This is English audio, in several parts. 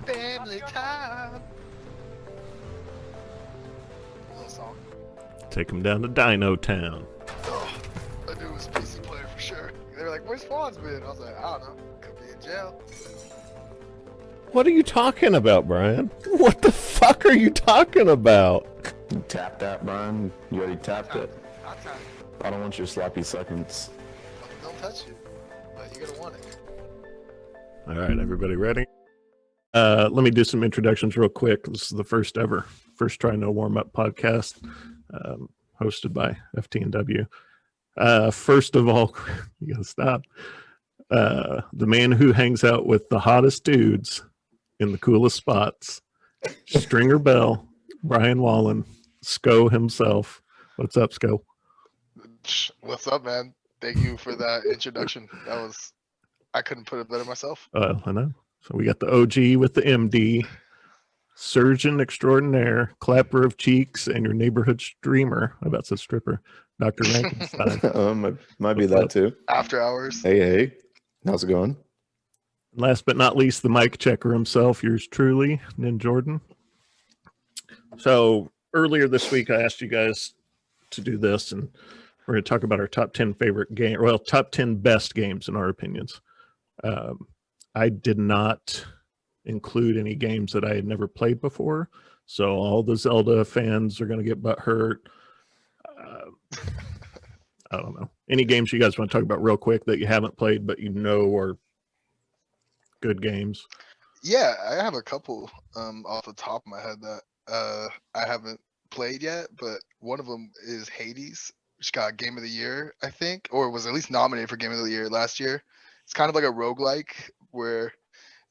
Family time. Little song. Take him down to Dino Town. Oh, I knew it was a PC player for sure. They were like, "Where's Fawn's been?" I was like, "I don't know. Could be in jail." What are you talking about, Brian? What the fuck are you talking about? You tapped that, Brian. You already tapped it. I'll tell you. I don't want your sloppy seconds. Don't touch it. But you're gonna want it. All right, everybody ready? Let me do some introductions real quick. This is the first try no warm-up podcast, hosted by FTNW. First of all, you gotta stop. The man who hangs out with the hottest dudes in the coolest spots, Stringer Bell, Brian Wallen, Sco himself. What's up, Sco? What's up, man? Thank you for that introduction. I couldn't put it better myself. I know. So we got the OG with the MD, surgeon extraordinaire, clapper of cheeks, and your neighborhood streamer. I about said stripper, Dr. Rankenstein. Might be that too. After hours. Hey, how's it going? Last but not least, the mic checker himself, yours truly, Nin Jordan. So earlier this week, I asked you guys to do this, and we're going to talk about our top 10 favorite game, well, top 10 best games in our opinions. I did not include any games that I had never played before, so all the Zelda fans are going to get butthurt. I don't know. Any games you guys want to talk about real quick that you haven't played but you know are good games? Yeah, I have a couple off the top of my head that I haven't played yet, but one of them is Hades, which got Game of the Year, I think, or was at least nominated for Game of the Year last year. It's kind of like a roguelike where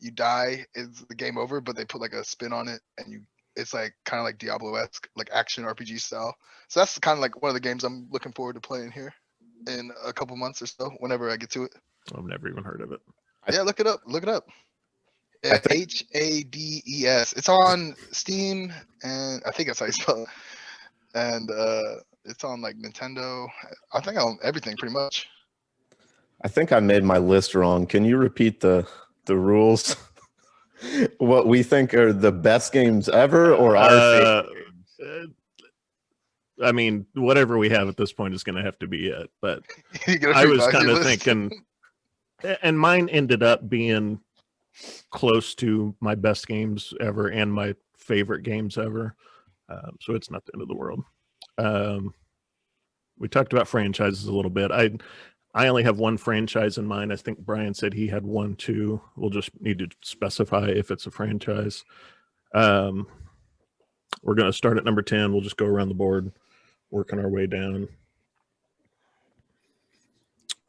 you die, it's the game over, but they put like a spin on it, and it's like kind of like Diablo-esque, like action RPG style. So that's kind of like one of the games I'm looking forward to playing here in a couple months or so, whenever I get to it. I've never even heard of it. Yeah, look it up. Hades. It's on Steam, and I think that's how you spell it. And it's on like Nintendo. I think on everything pretty much. I think I made my list wrong. Can you repeat the rules? What we think are the best games ever, or our favorite games? I mean, whatever we have at this point is going to have to be it. But You I was revise kind your of list? thinking, and mine ended up being close to my best games ever and my favorite games ever. So it's not the end of the world. We talked about franchises a little bit. I only have one franchise in mind. I think Brian said he had one too. We'll just need to specify if it's a franchise. We're going to start at number 10. We'll just go around the board, working our way down.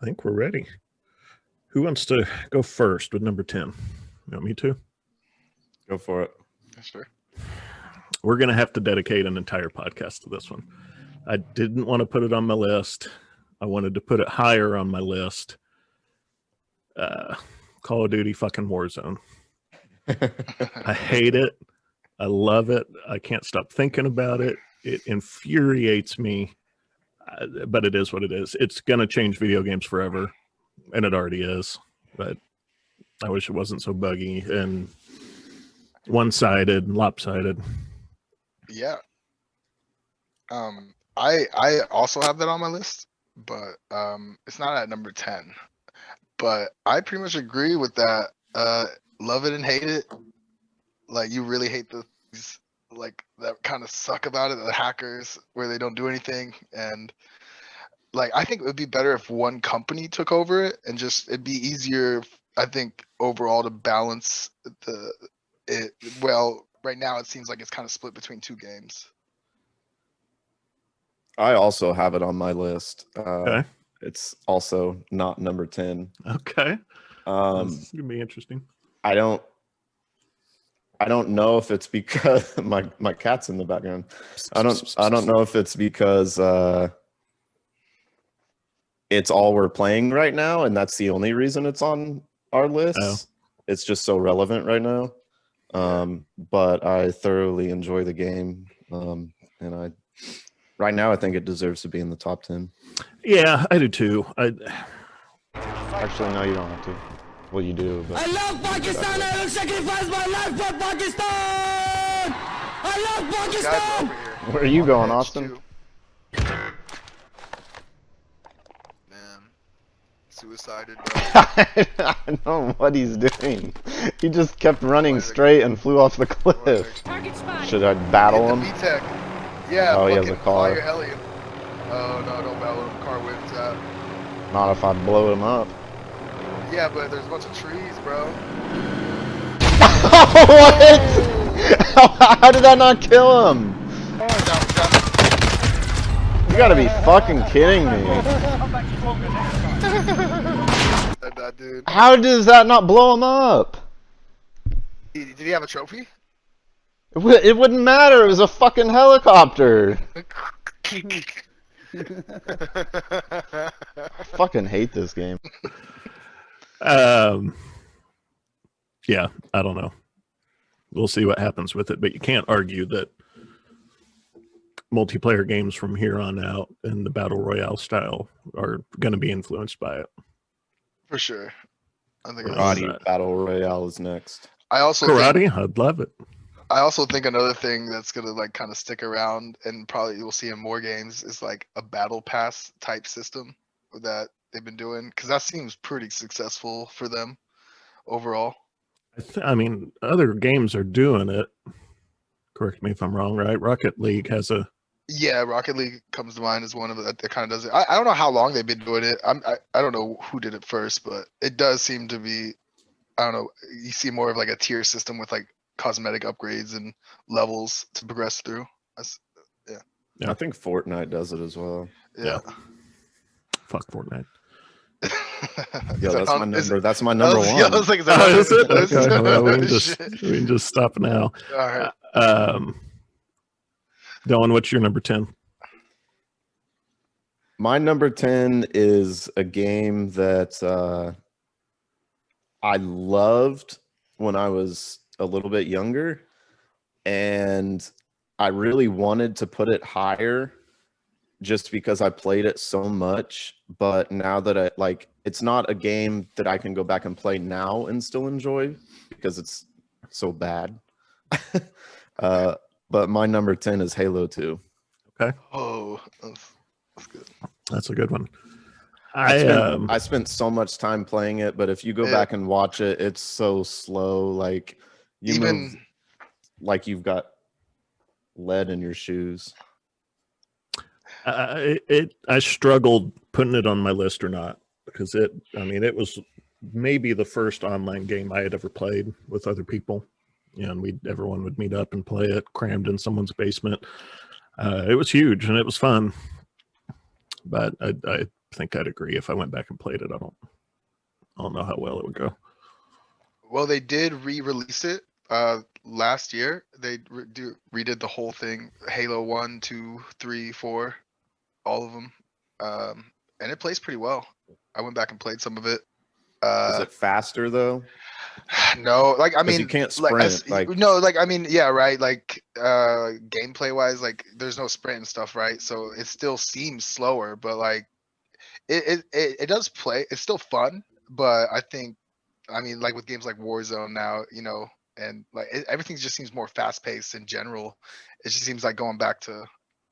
I think we're ready. Who wants to go first with number 10? You want me to? Go for it. Sure. We're going to have to dedicate an entire podcast to this one. I didn't want to put it on my list. I wanted to put it higher on my list. Call of Duty fucking Warzone. I hate it. I love it. I can't stop thinking about it. It infuriates me, but it is what it is. It's going to change video games forever, and it already is. But I wish it wasn't so buggy and one-sided and lopsided. Yeah. I also have that on my list, but it's not at number 10. But I pretty much agree with that. Love it and hate it. Like, you really hate these like that kind of suck about it, the hackers where they don't do anything. And like, I think it would be better if one company took over it, and just it'd be easier, I think, overall to balance it. Well, right now it seems like it's kind of split between two games. I also have it on my list. Okay. It's also not number 10. Okay. This is gonna be interesting. I don't know if it's because my cat's in the background. I don't know if it's because it's all we're playing right now, and that's the only reason it's on our list. Oh. It's just so relevant right now. But I thoroughly enjoy the game, and right now I think it deserves to be in the top 10. Yeah, I do too. Actually, no, you don't have to. Well, you do, but I love Pakistan. I will sacrifice my life for Pakistan. I love Those guys are Pakistan. over here. where are you On the going, edge, Austin? too. Man, suicided. I don't know what he's doing. He just kept running straight and flew off the cliff. Target spotted. Should I battle Hit him? the VTEC. Yeah, Oh, he has a fucking car. fly your heli. Oh no, don't battle him. Car whips out. Not if I blow him up. Yeah, but there's a bunch of trees, bro. What? How did that not kill him? You gotta be fucking kidding me. That dude. How does that not blow him up? Did he have a trophy? It wouldn't matter. It was a fucking helicopter. I fucking hate this game. Yeah, I don't know. We'll see what happens with it, but you can't argue that multiplayer games from here on out in the battle royale style are going to be influenced by it. For sure. I think Karate Battle Royale is next. I also Karate, I'd love it. I also think another thing that's gonna like kind of stick around and probably you'll see in more games is like a battle pass type system that they've been doing because that seems pretty successful for them overall. I mean, other games are doing it. Correct me if I'm wrong, right? Rocket League has a... Yeah, Rocket League comes to mind as one of the that kind of does it. I don't know how long they've been doing it. I don't know who did it first, but it does seem to be, I don't know, you see more of like a tier system with like cosmetic upgrades and levels to progress through. Yeah. I think Fortnite does it as well. Yeah. Fuck Fortnite. Yeah, that's my number. That's my number one. Yeah, I was like, is that Oh, on is it? this list? Okay, well, we Shit. can just stop now. All right. Dylan, what's your number 10? My number 10 is a game that I loved when I was a little bit younger, and I really wanted to put it higher just because I played it so much. But now that it's not a game that I can go back and play now and still enjoy because it's so bad. But my number 10 is Halo 2. Okay. Oh, that's good. That's a good one. I spent so much time playing it, but if you go back and watch it, it's so slow. Like you move like you've got lead in your shoes. I struggled putting it on my list or not because it was maybe the first online game I had ever played with other people. And everyone would meet up and play it crammed in someone's basement. It was huge and it was fun. But I think I'd agree if I went back and played it. I don't know how well it would go. Well, they did re-release it last year. They redid the whole thing. Halo 1, 2, 3, 4, all of them. And it plays pretty well. I went back and played some of it. Is it faster though? No, like I mean, you can't sprint. Yeah, right. Like gameplay wise, like there's no sprint and stuff, right? So it still seems slower, but like it does play. It's still fun, but I think, I mean, like with games like Warzone now, and like everything just seems more fast paced in general. It just seems like going back to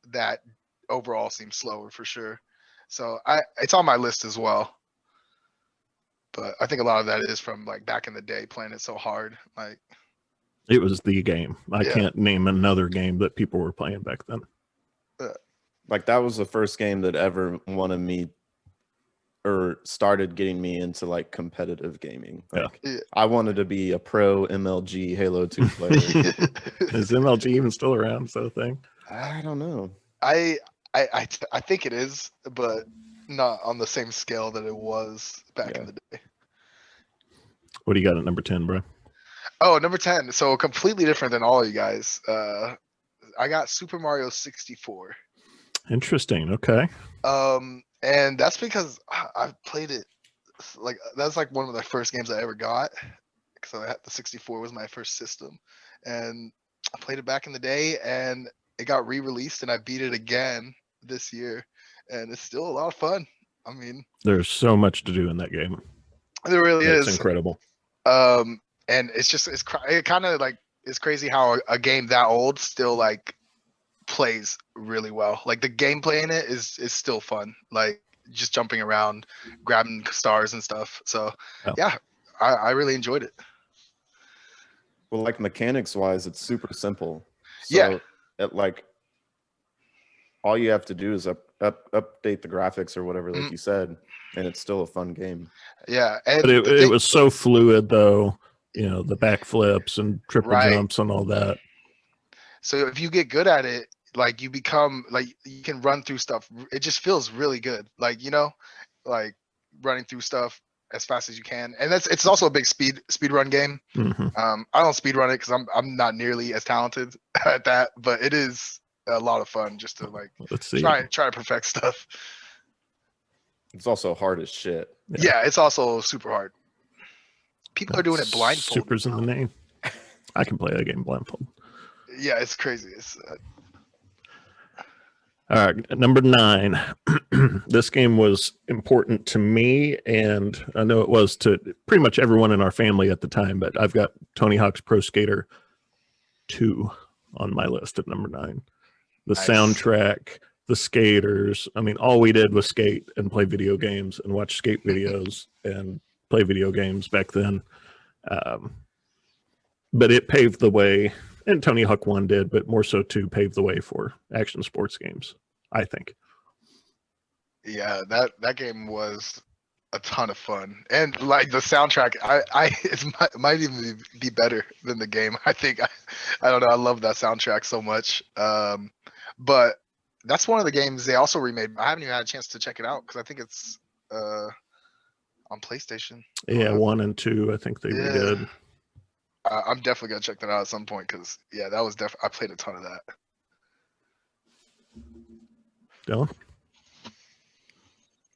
that overall seems slower for sure. So it's on my list as well. But I think a lot of that is from like back in the day playing it so hard. Like it was the game. I can't name another game that people were playing back then. Like that was the first game that ever wanted me or started getting me into like competitive gaming. Like, I wanted to be a pro MLG Halo 2 player. Is MLG even still around? Is that a thing? I don't know. I think it is, but not on the same scale that it was back in the day. What do you got at number 10, bro? Oh, number 10. So completely different than all of you guys. I got Super Mario 64. Interesting. Okay. And that's because I've played it. Like that's like one of the first games I ever got. So the 64 was my first system, and I played it back in the day, and it got re-released, and I beat it again this year, and it's still a lot of fun. I mean, there's so much to do in that game. There really It's is. incredible. And it kind of like it's crazy how a game that old still like plays really well. Like the gameplay in it is still fun. Like just jumping around, grabbing stars and stuff. So Oh. yeah, I really enjoyed it. Well, like mechanics wise, it's super simple. So Yeah. like all you have to do is update the graphics or whatever, like you said, and it's still a fun game. Yeah, and But it was so fluid, though. You know, the backflips and triple Right. jumps and all that. So if you get good at it, like you become like you can run through stuff. It just feels really good. Like, you know, like running through stuff as fast as you can. And it's also a big speed run game. hmm I don't speed run it because I'm not nearly as talented at that, but it is a lot of fun just to like Let's see. try to perfect stuff. It's also hard as shit. Yeah, it's also super hard. People are doing it blindfolded. Super's in the now. name. I can play that game blindfold. Yeah, it's crazy. It's All right, number 9. This game was important to me, and I know it was to pretty much everyone in our family at the time, but I've got Tony Hawk's Pro Skater 2 on my list at number 9. The Nice. soundtrack, the skaters. I mean, all we did was skate and play video games and watch skate videos and play video games back then. But it paved the way, and Tony Hawk 1 did, but more so 2 paved the way for action sports games, I think. Yeah, that game was a ton of fun, and like the soundtrack, might even be better than the game. I think I don't know. I love that soundtrack so much. But that's one of the games they also remade. I haven't even had a chance to check it out because I think it's on PlayStation. Yeah, 1 and 2, I think they redid. I'm definitely gonna check that out at some point because yeah, that was I played a ton of that.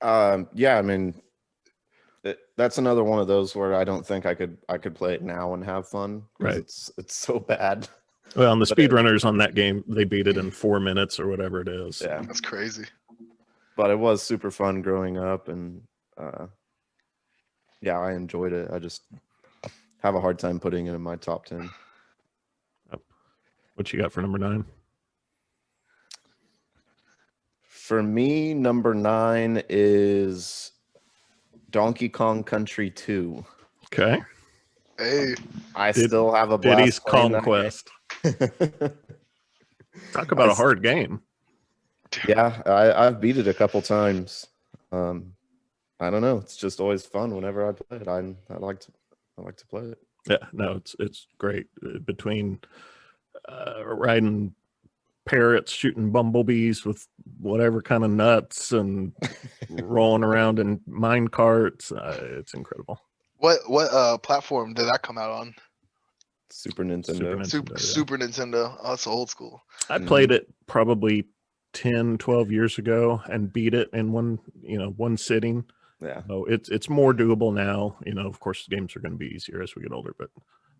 Dylan? Yeah, I mean, that's another one of those where I don't think I could play it now and have fun. Right. It's so bad. Well, and the speedrunners on that game, they beat it in 4 minutes or whatever it is. Yeah, That's crazy. but it was super fun growing up, and yeah, I enjoyed it. I just have a hard time putting it in my top 10. What you got for number 9? For me, number 9 is Donkey Kong Country 2. Okay. Hey, I still have a blast Diddy's playing that Conquest. game. Talk about a hard game. Yeah, I've beat it a couple times. I don't know. It's just always fun whenever I play it. I like to play it. Yeah, no, it's great. Between riding parrots, shooting bumblebees with whatever kind of nuts, and rolling around in mine carts, it's incredible. what platform did that come out on? Super Nintendo. Super Nintendo. Oh, it's old school. I played it probably 10, 12 years ago and beat it in one sitting. Yeah. So it's more doable now. Of course, games are going to be easier as we get older, but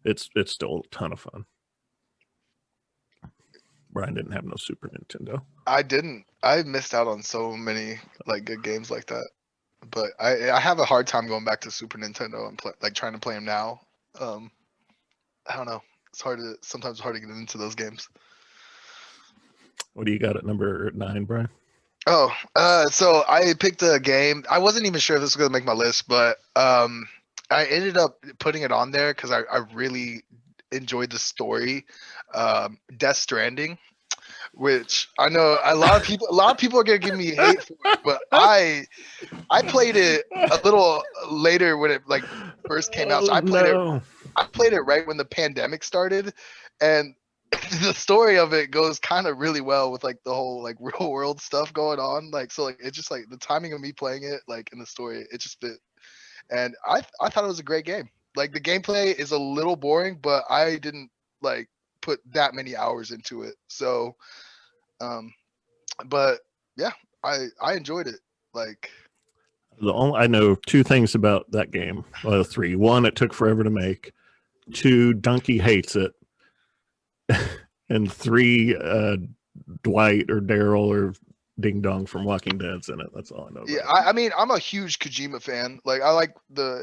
it's still a ton of fun. Brian didn't have no Super Nintendo. I didn't. I missed out on so many like good games like that. But I have a hard time going back to Super Nintendo and trying to play them now. I don't know. It's sometimes hard to get into those games. What do you got at number 9, Brian? Oh, so I picked a game. I wasn't even sure if this was gonna make my list, but I ended up putting it on there because I really enjoyed the story. Death Stranding, which I know a lot of people are gonna give me hate for it, but I played it a little later when it like first came out. So I played it right when the pandemic started, and the story of it goes kind of really well with like the whole like real world stuff going on. Like, so like it's just like the timing of me playing it, like in the story, it just fit. And I thought it was a great game. Like the gameplay is a little boring, but I didn't like put that many hours into it. So, but yeah, I enjoyed it. Like, I know 2 things about that game. Well, 3. 1, it took forever to make. 2, Donkey hates it. And 3, Dwight or Daryl or Ding Dong from Walking Dead's in it. That's all I know. Yeah, About I mean, I'm a huge Kojima fan. Like, I like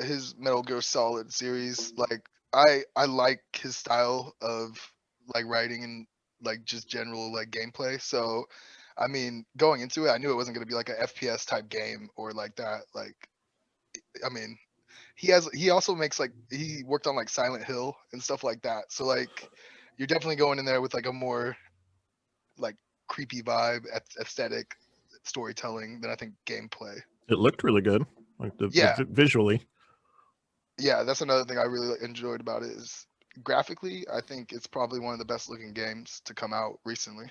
his Metal Gear Solid series. Like, I like his style of like writing and like just general like gameplay. So, I mean, going into it, I knew it wasn't gonna be like a FPS type game or like that. Like, I mean, he also makes like he worked on like Silent Hill and stuff like that. So like, you're definitely going in there with like a more like creepy vibe, aesthetic, storytelling than I think gameplay. it looked really good, like Yeah. visually. Yeah, that's another thing I really enjoyed about it is graphically, I think it's probably one of the best looking games to come out recently.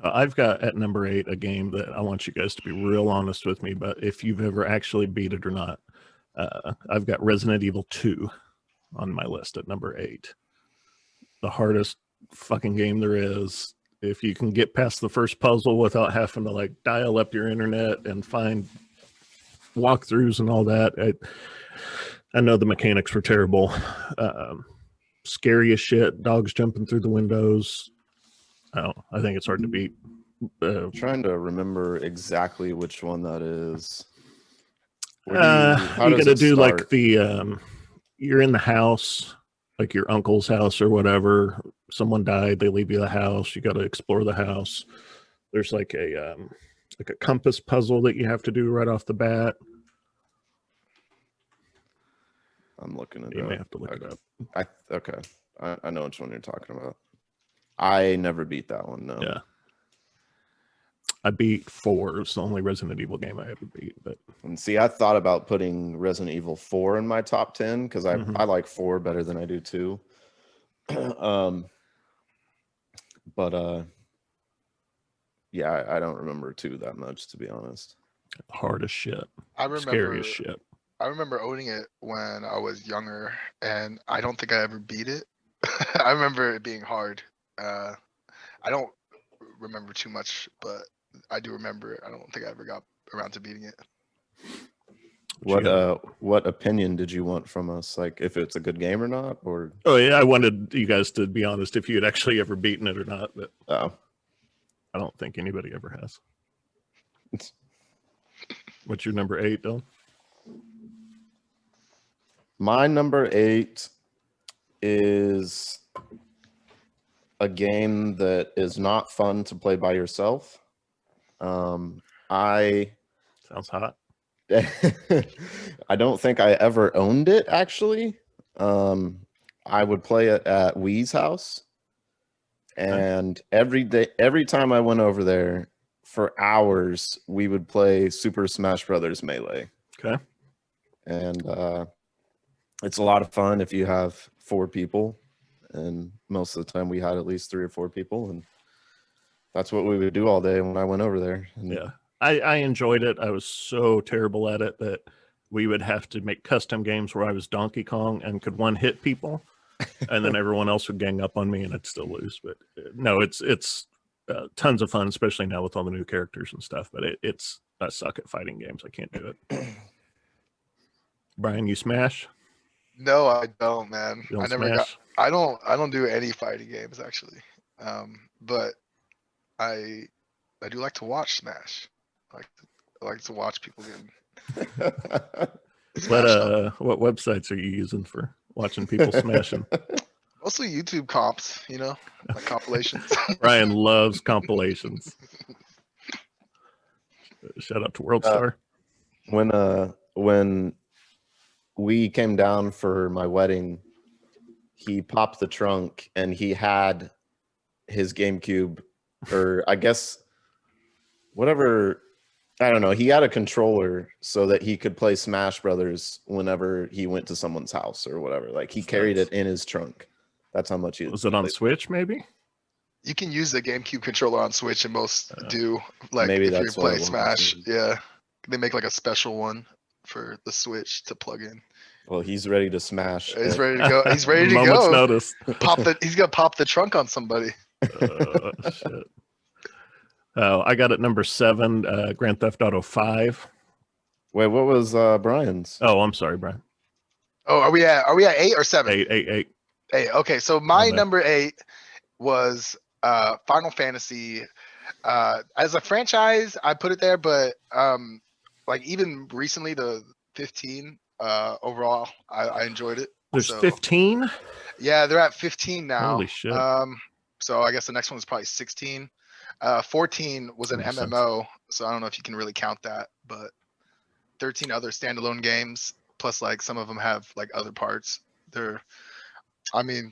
I've got at number 8 a game that I want you guys to be real honest with me, but if you've ever actually beat it or not, I've got Resident Evil 2 on my list at number 8. The hardest fucking game there is. If you can get past the first puzzle without having to like dial up your internet and find walkthroughs and all that, I know the mechanics were terrible. Scary as shit. Dogs jumping through the windows. I think it's hard to beat. I'm trying to remember exactly which one that is. You got to do like the you're in the house, like your uncle's house or whatever. Someone died, they leave you the house. You got to explore the house. There's like a compass puzzle that you have to do right off the bat. I'm looking at it. You may have to look it up. Okay. I know which one you're talking about. I never beat that one. No. Yeah. I beat 4. It's the only Resident Evil game I ever beat. But and see, I thought about putting Resident Evil 4 in my top 10 because I like 4 better than I do 2. But yeah, I don't remember 2 that much, to be honest. Hard as shit. I Scary as shit. I remember owning it when I was younger, and I don't think I ever beat it. I remember it being hard. I don't remember too much, but I do remember it. I don't think I ever got around to beating it. What opinion did you want from us? Like if it's a good game or not? Or oh yeah, I wanted you guys to be honest if you had actually ever beaten it or not, but I don't think anybody ever has. What's your number 8, Dylan? My number 8 is a game that is not fun to play by yourself. Sounds hot. I don't think I ever owned it, actually. I would play it at Wee's house. And every time I went over there for hours, we would play Super Smash Brothers Melee. Okay. And it's a lot of fun if you have 4 people. And most of the time we had at least 3 or 4 people. And that's what we would do all day when I went over there. And yeah. I enjoyed it. I was so terrible at it that we would have to make custom games where I was Donkey Kong and could one-hit people, and then everyone else would gang up on me and I'd still lose. But no, it's tons of fun, especially now with all the new characters and stuff. But I suck at fighting games. I can't do it. Brian, you Smash? No, I don't, man. You don't I never Smash? I don't do any fighting games actually. But I do like to watch Smash. I like to watch people getting What websites are you using for watching people smashing? Mostly YouTube comps, like compilations. Ryan loves compilations. Shout out to WorldStar. When we came down for my wedding, he popped the trunk and he had his GameCube, or I guess whatever. I don't know. He had a controller so that he could play Smash Brothers whenever he went to someone's house or whatever. Like he carried it in his trunk. That's how much he was it on Switch, maybe? You can use the GameCube controller on Switch, and most do. Like maybe if that's you play what it Smash, was. yeah, they make like a special one for the Switch to plug in. Well, he's ready to smash. He's ready to go. He's ready to Moment's go. notice. He's gonna pop the trunk on somebody. Shit. Oh, I got it number 7, Grand Theft Auto 5. Wait, what was Brian's? Oh, I'm sorry, Brian. Oh, are we at 8 or 7? 8. 8. Okay, so my Okay. number 8 was Final Fantasy. As a franchise, I put it there, but like even recently, the 15 overall, I enjoyed it. There's So 15. yeah, they're at 15 now. Holy shit. So I guess the next one is probably 16. 14 was an Makes sense. MMO, so I don't know if you can really count that, but 13 other standalone games, plus like some of them have like other parts. They're, I mean,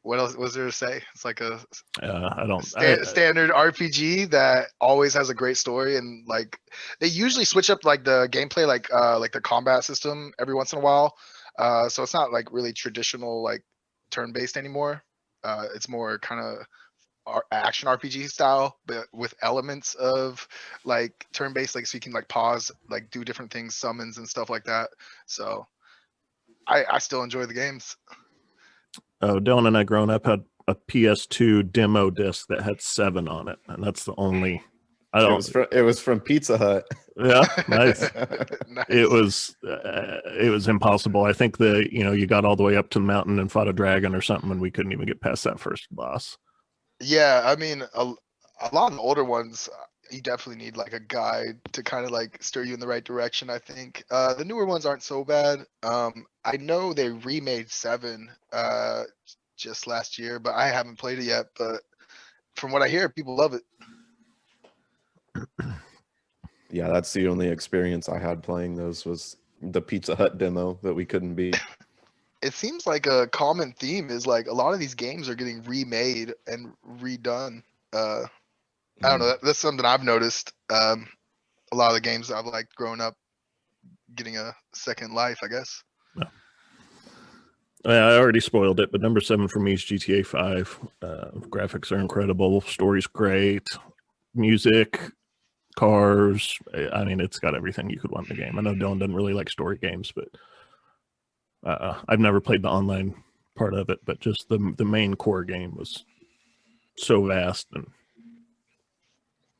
what else was there to say? It's like a I don't. standard RPG that always has a great story, and like they usually switch up like the gameplay, like the combat system every once in a while. So it's not like really traditional like turn-based anymore. It's more kind of action RPG style, but with elements of like turn-based, like so you can like pause, like do different things, summons and stuff like that. So I still enjoy the games. Oh, Dylan and I growing up had a PS2 demo disc that had 7 on it, and that's the only. I don't. It was from Pizza Hut. Yeah, nice. Nice. It was impossible. I think you got all the way up to the mountain and fought a dragon or something, and we couldn't even get past that first boss. Yeah, I mean, a lot of the older ones, you definitely need like a guide to kind of like steer you in the right direction, I think. The newer ones aren't so bad. I know they remade 7 just last year, but I haven't played it yet. But from what I hear, people love it. Yeah, that's the only experience I had playing those was the Pizza Hut demo that we couldn't beat. It seems like a common theme is like a lot of these games are getting remade and redone. I don't know. That's something I've noticed. A lot of the games I've liked growing up getting a second life, I guess. I already spoiled it, but number 7 for me is GTA 5. Graphics are incredible, story's great, music, cars. I mean, it's got everything you could want in the game. I know Dylan doesn't really like story games, but I've never played the online part of it. But just the main core game was so vast, and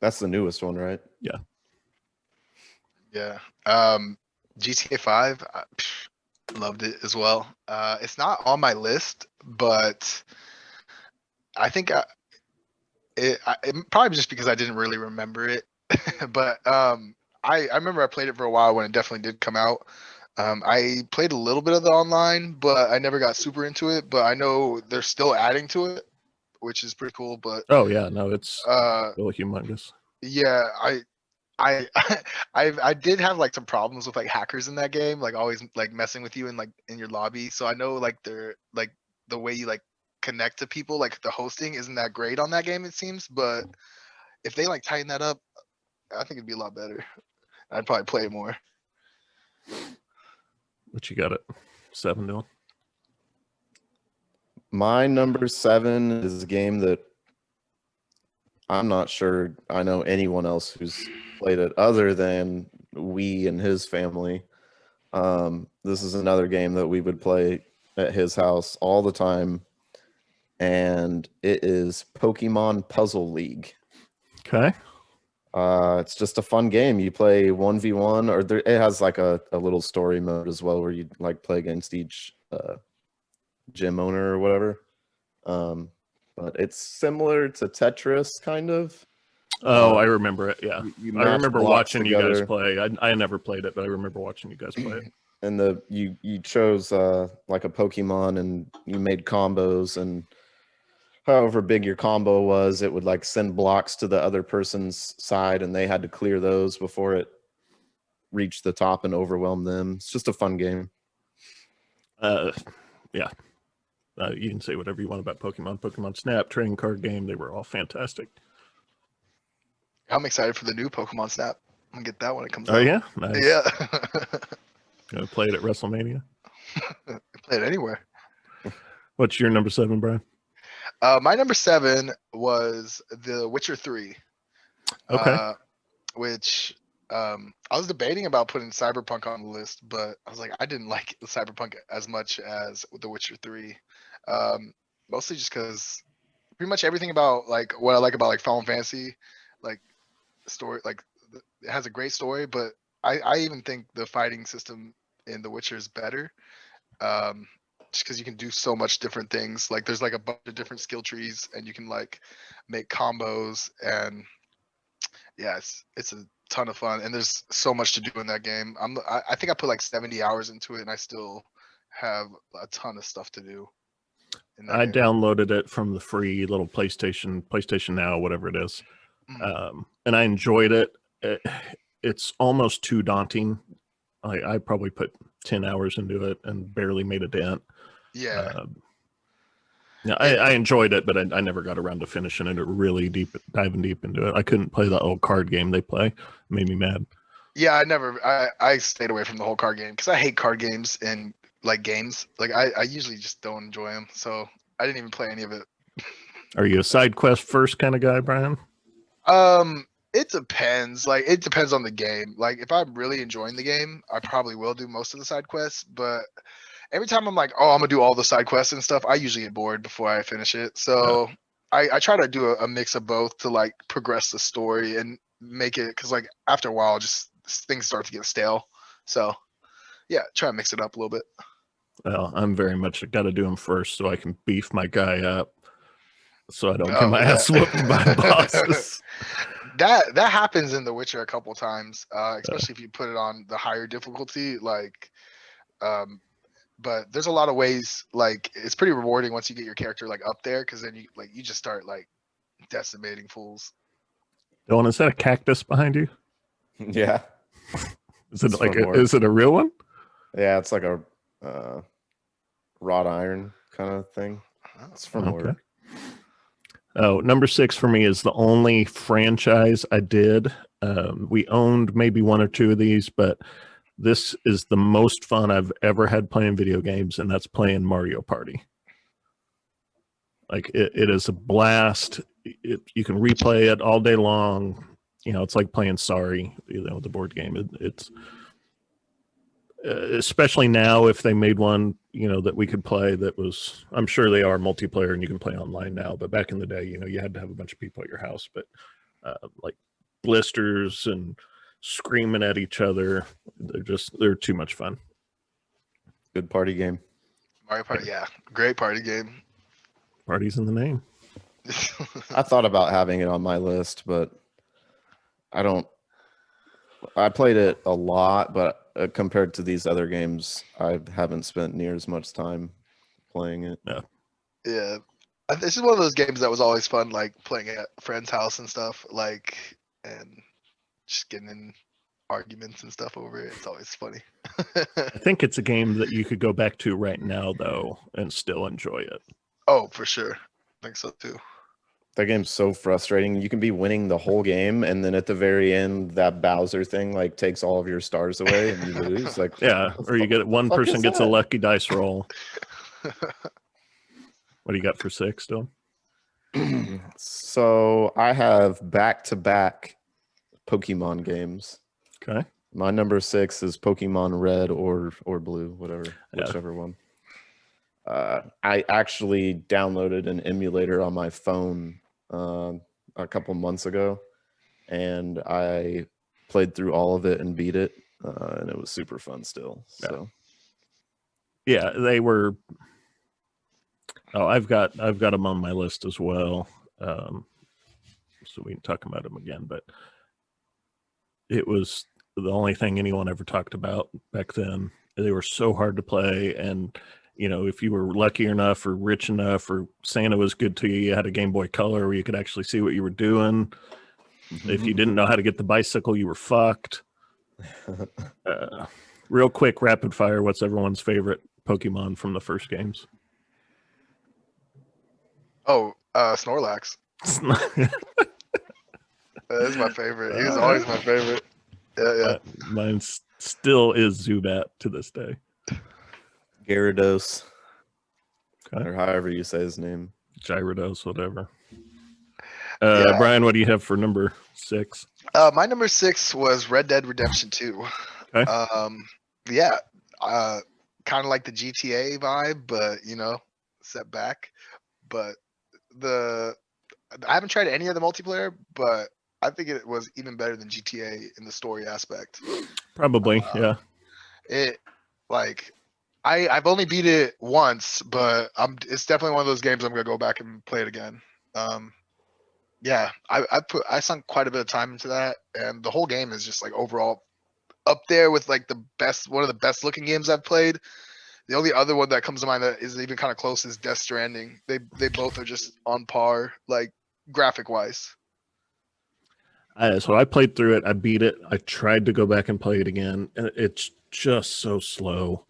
that's the newest one, right? Yeah. Yeah. GTA 5, loved it as well. It's not on my list, but I think it probably just because I didn't really remember it. But I remember I played it for a while when it definitely did come out. I played a little bit of the online, but I never got super into it. But I know they're still adding to it, which is pretty cool. But oh yeah, no, it's still humongous. Yeah, I did have like some problems with like hackers in that game, like always like messing with you in like in your lobby. So I know like they're like the way you like connect to people, like the hosting isn't that great on that game, it seems. But if they like tighten that up, I think it'd be a lot better. I'd probably play it more. But you got it. 7 Dylan. My number 7 is a game that I'm not sure I know anyone else who's played it other than we and his family. This is another game that we would play at his house all the time, and it is Pokemon Puzzle League. Okay. It's just a fun game. You play 1v1, or it has like a little story mode as well where you like play against each gym owner or whatever. But it's similar to Tetris, kind of. Oh, I remember it. Yeah, you I remember watching together. you guys play. I never played it, but I remember watching you guys play it. And you chose like a Pokemon, and you made combos, and however big your combo was, it would like send blocks to the other person's side, and they had to clear those before it reached the top and overwhelm them. It's just a fun game. Yeah. You can say whatever you want about Pokemon Snap, trading card game. They were all fantastic. I'm excited for the new Pokemon Snap. I'm gonna get that when it comes out. Oh yeah, nice. Yeah. Gonna play it at WrestleMania. Play it anywhere. What's your number 7, Brian? My number 7 was The Witcher 3. Okay. Which I was debating about putting Cyberpunk on the list, but I was like, I didn't like Cyberpunk as much as The Witcher 3. Mostly just because pretty much everything about like what I like about like Final Fantasy, like story, like it has a great story, but I even think the fighting system in The Witcher is better. Just because you can do so much different things. Like there's like a bunch of different skill trees, and you can like make combos, and Yeah, it's a ton of fun, and there's so much to do in that game. I think I put like 70 hours into it, and I still have a ton of stuff to do in that I game. downloaded it from the free little PlayStation Now, whatever it is, Mhm. and I enjoyed it. It's almost too daunting. I probably put 10 hours into it and barely made a dent. Yeah, Yeah, it, I enjoyed it, but I never got around to finishing it or really diving deep into it. I couldn't play that old card game they play. It made me mad. yeah. I stayed away from the whole card game because I hate card games and like games. Like I usually just don't enjoy them, so I didn't even play any of it. Are you a side quest first kind of guy, Brian? It depends. Like it depends on the game. Like if I'm really enjoying the game, I probably will do most of the side quests. But every time I'm like, oh, I'm gonna do all the side quests and stuff, I usually get bored before I finish it. So I try to do a mix of both to like progress the story and make it because like after a while, just things start to get stale. So yeah, try to mix it up a little bit. Well, I'm very much got to do them first so I can beef my guy up, so I don't get Oh my yeah. ass whooped by bosses. That happens in The Witcher a couple times, especially if you put it on the higher difficulty. Like, um, but there's a lot of ways. Like, it's pretty rewarding once you get your character like up there, because then you just start like decimating fools. Dylan, is that a cactus behind you? Yeah, Is it It's like from work. is it a real one? yeah, it's like a wrought iron kind of thing. It's from Okay. work. Oh, number 6 for me is the only franchise I did. We owned maybe one or two of these, but this is the most fun I've ever had playing video games, and that's playing Mario Party. Like it is a blast. You can replay it all day long. You know, it's like playing Sorry, the board game. It's especially now if they made one, that we could play that was, I'm sure they are multiplayer and you can play online now, but back in the day, you had to have a bunch of people at your house, but like blisters and screaming at each other, they're too much fun. Good party game. Mario Party, yeah, great party game. Party's in the name. I thought about having it on my list, but I don't. I played it a lot, but compared to these other games, I haven't spent near as much time playing it. Yeah, this is one of those games that was always fun, like playing at a friend's house and stuff, like and just getting in arguments and stuff over it. It's always funny. I think it's a game that you could go back to right now, though, and still enjoy it. Oh, for sure. I think so too. That game's so frustrating. You can be winning the whole game, and then at the very end, that Bowser thing like takes all of your stars away, and you lose. Like, Yeah, or you get one fuck person is gets a that? lucky dice roll. What do you got for 6 still? So I have back-to-back Pokemon games. Okay. My number 6 is Pokemon Red or Blue, Yeah. whichever one. I actually downloaded an emulator on my phone a couple months ago, and I played through all of it and beat it, and it was super fun still. So Yeah, they were. Oh, I've got them on my list as well. So we can talk about them again, but it was the only thing anyone ever talked about back then. They were so hard to play, and if you were lucky enough or rich enough or Santa was good to you, you had a Game Boy Color where you could actually see what you were doing. If you didn't know how to get the bicycle, you were fucked. Real quick, rapid fire, what's everyone's favorite Pokemon from the first games? Oh, Snorlax. That is my favorite. He was always my favorite. Yeah. Mine still is Zubat to this day. Gyarados, Okay. or however you say his name. Gyarados, whatever. Yeah. Brian, what do you have for number 6? My number 6 was Red Dead Redemption 2. Okay. Yeah, kind of like the GTA vibe, but set back. But I haven't tried any of the multiplayer, but I think it was even better than GTA in the story aspect. Probably, yeah. It like I've only beat it once, but it's definitely one of those games I'm gonna go back and play it again. Yeah, I sunk quite a bit of time into that, and the whole game is just like overall up there with like one of the best looking games I've played. The only other one that comes to mind that is even kind of close is Death Stranding. They both are just on par, like graphic wise. So I played through it. I beat it. I tried to go back and play it again, and it's just so slow.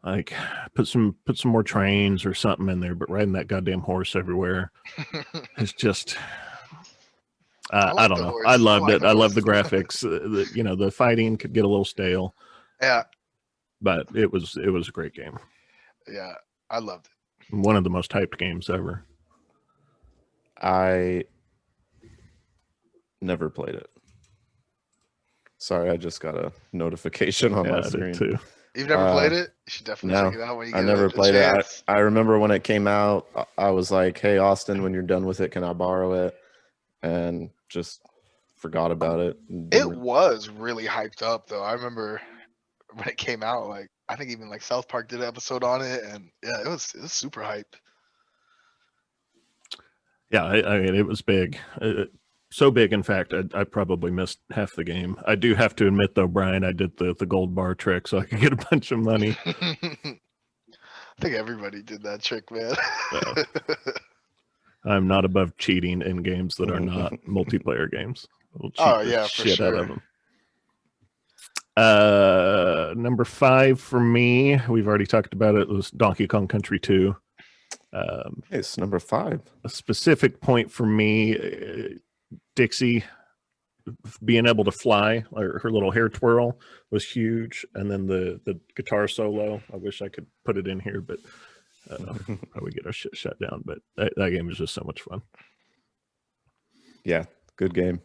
Like put some more trains or something in there, but riding that goddamn horse everywhere is just. I like don't the know. I horse. loved like it. the I love the horse. graphics. The fighting could get a little stale, Yeah, but it was a great game. yeah, I loved it. One of the most hyped games ever. I never played it. Sorry, I just got a notification on Yeah, my I did screen. too. You've never played it? You should definitely No, check it out when you I get never a played it. chance. I remember when it came out, I was like, "Hey, Austin, when you're done with it, can I borrow it?" And just forgot about it. It was really hyped up though. I remember when it came out, like I think even like South Park did an episode on it, and yeah, it was super hype. Yeah, I mean, it was big. So big, in fact, I probably missed half the game. I do have to admit, though, Brian, I did the gold bar trick so I could get a bunch of money. I think everybody did that trick, man. I'm not above cheating in games that are not multiplayer games. We'll cheat Oh the yeah, for shit out of sure. them. Number 5 for me, we've already talked about it, was Donkey Kong Country 2. It's number 5. A specific point for me, Dixie being able to fly, or her little hair twirl was huge, and then the guitar solo. I wish I could put it in here, but I would get our shit shut down. But that game was just so much fun. Yeah, good game.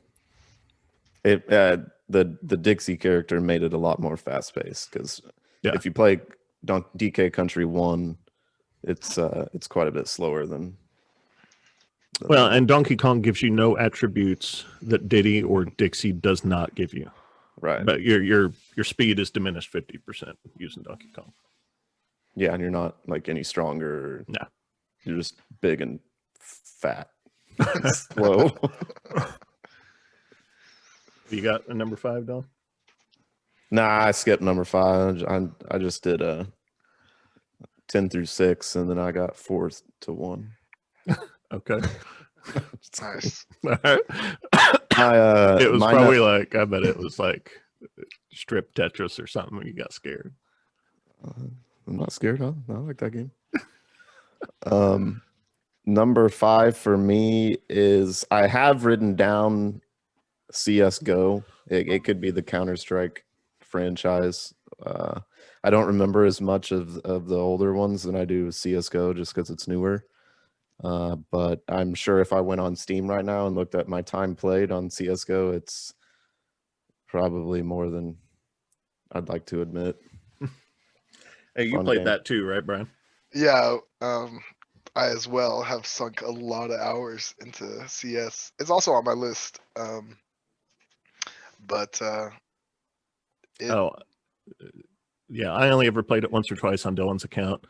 It the Dixie character made it a lot more fast paced because if you play DK Country 1, it's quite a bit slower than. Well, and Donkey Kong gives you no attributes that Diddy or Dixie does not give you. Right. But your speed is diminished 50% using Donkey Kong. Yeah, and you're not like any stronger. No. You're just big and fat. Slow. You got a number 5, Don? Nah, I skipped number 5. I just did 10 through 6, and then I got 4 to 1. Okay. Nice. It was probably like, I bet it was like strip Tetris or something when you got scared. I'm not scared, huh? I like that game. Number 5 for me is, I have written down CSGO. It could be the Counter-Strike franchise. I don't remember as much of the older ones than I do CSGO just because it's newer. But I'm sure if I went on Steam right now and looked at my time played on CSGO, it's probably more than I'd like to admit. Hey, you played that too, right, Brian? Yeah, I as well have sunk a lot of hours into CS. It's also on my list. Yeah, I only ever played it once or twice on Dylan's account.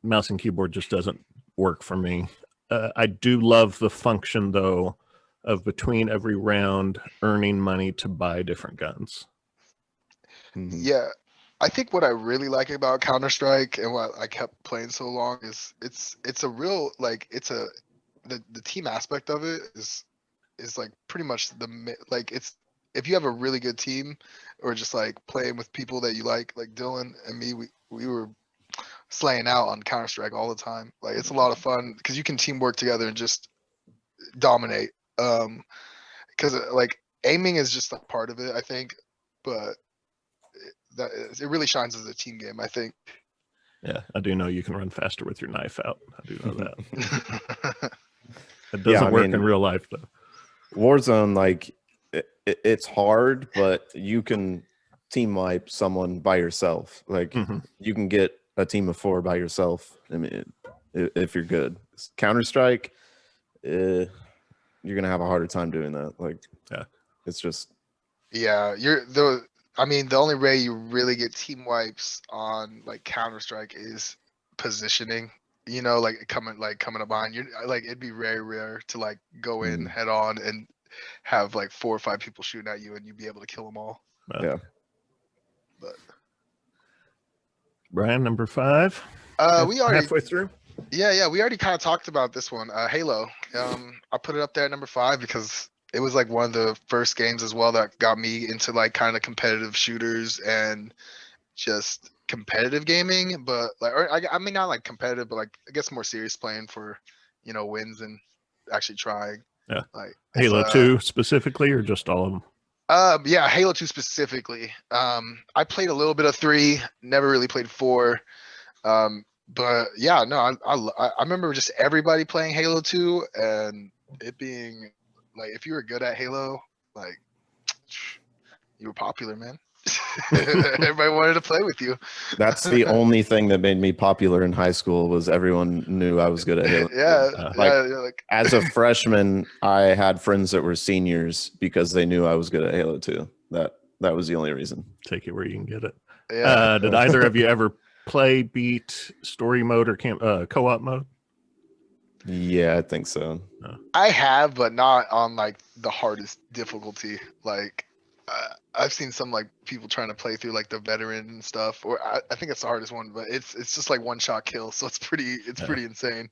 Mouse and keyboard just doesn't work for me. I do love the function, though, of between every round earning money to buy different guns. Mm-hmm. Yeah, I think what I really like about Counter-Strike and what I kept playing so long is it's a real, like, the team aspect of it is like pretty much like, it's, if you have a really good team or just like playing with people that you like Dylan and me, we were slaying out on Counter-Strike all the time. Like, it's a lot of fun because you can teamwork together and just dominate. Because like aiming is just like part of it, I think, but it really shines as a team game, I think. Yeah, I do know you can run faster with your knife out. I do know that. It doesn't Yeah, work in real life, though. Warzone, like, it's hard, but you can team wipe someone by yourself. Like, you can get a team of 4 by yourself. I mean, if you're good. Counter-Strike, you're gonna have a harder time doing that. Like, yeah, it's just, yeah, I mean, the only way you really get team wipes on like Counter-Strike is positioning. you know, like coming up behind you. Like it'd be very rare to like go in head on and have like 4 or 5 people shooting at you and you'd be able to kill them all. Yeah. But Brian, number 5. we already halfway through. Yeah, we already kind of talked about this one. Halo. I put it up there at number 5 because it was like one of the first games as well that got me into like kind of competitive shooters and just competitive gaming. But like, or I mean, not like competitive, but like I guess more serious playing for, you know, wins and actually trying. Yeah. Like Halo 2 specifically, or just all of them? Yeah, Halo 2 specifically. I played a little bit of 3, never really played 4. But yeah, no, I remember just everybody playing Halo 2 and it being like, if you were good at Halo, like you were popular, man. Everybody wanted to play with you. That's the only thing that made me popular in high school was everyone knew I was good at Halo. Like As a freshman, I had friends that were seniors because they knew I was good at Halo 2. That was the only reason. Take it where you can get it. Yeah. Did either of you ever play, beat story mode or co-op mode? Yeah, I think so. I have, but not on like the hardest difficulty. Like I've seen some like people trying to play through like the veteran and stuff, or I think it's the hardest one, but it's just like one shot kill, so it's pretty insane.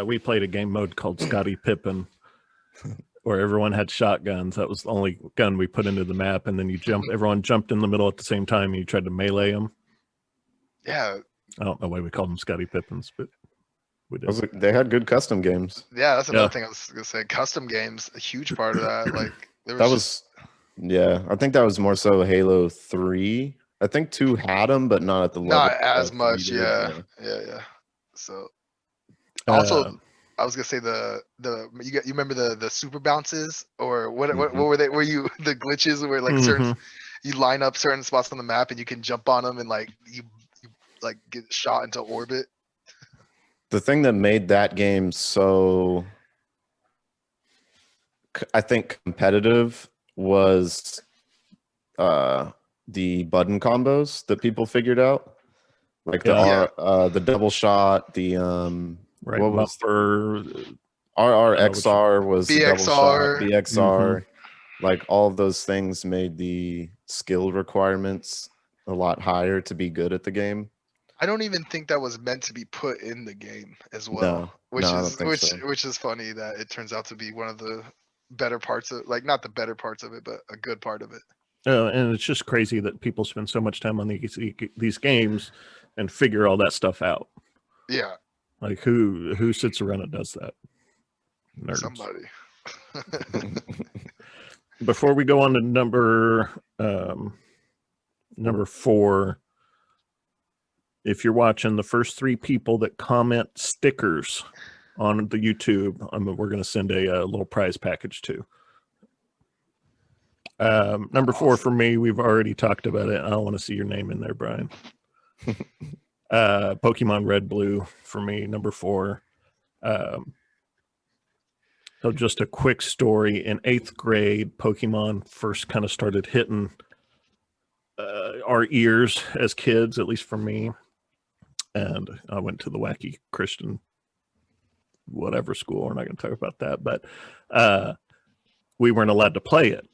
We played a game mode called Scottie Pippen, where everyone had shotguns. That was the only gun we put into the map, and then everyone jumped in the middle at the same time, and you tried to melee them. Yeah. I don't know why we called them Scottie Pippins, but we did. They had good custom games. Yeah, that's another thing I was gonna say. Custom games, a huge part of that. Like I think that was more so Halo 3. I think 2 had them, but not at the level. Not as much. Yeah. So also, I was gonna say you remember the super bounces or what were they? Were you the glitches where like certain you line up certain spots on the map and you can jump on them and like you like get shot into orbit. The thing that made that game so, I think, competitive was the button combos that people figured out, like the double shot, the right what was bumper, RRXR was the double shot, BXR, like all of those things made the skill requirements a lot higher to be good at the game. I don't even think that was meant to be put in the game as well, which is funny that it turns out to be one of the better parts of, like, not the better parts of it, but a good part of it. And it's just crazy that people spend so much time on these games and figure all that stuff out. Yeah. Like who sits around and does that? Nerds. Somebody. Before we go on to number 4, if you're watching, the first 3 people that comment stickers on the YouTube, we're going to send a little prize package to. Number 4 for me, we've already talked about it. I don't want to see your name in there, Brian. Pokemon Red Blue for me, number 4. So just a quick story. In 8th grade, Pokemon first kind of started hitting our ears as kids, at least for me. And I went to the wacky Christian whatever school. We're not going to talk about that, but we weren't allowed to play it.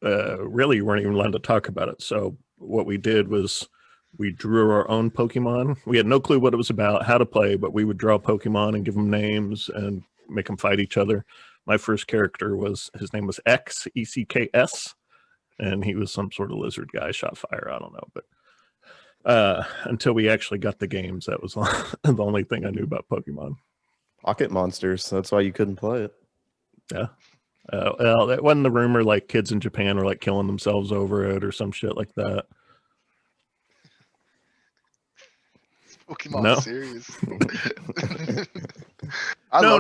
Really, you weren't even allowed to talk about it. So what we did was we drew our own Pokemon. We had no clue what it was about, how to play, but we would draw Pokemon and give them names and make them fight each other. My first character his name was X, ECKS, and he was some sort of lizard guy, shot fire. I don't know, but until we actually got the games, that was the only thing I knew about Pokemon. Pocket monsters. That's why you couldn't play it. Yeah. Well, that wasn't the rumor like kids in Japan were like killing themselves over it or some shit like that. Pokemon series. No.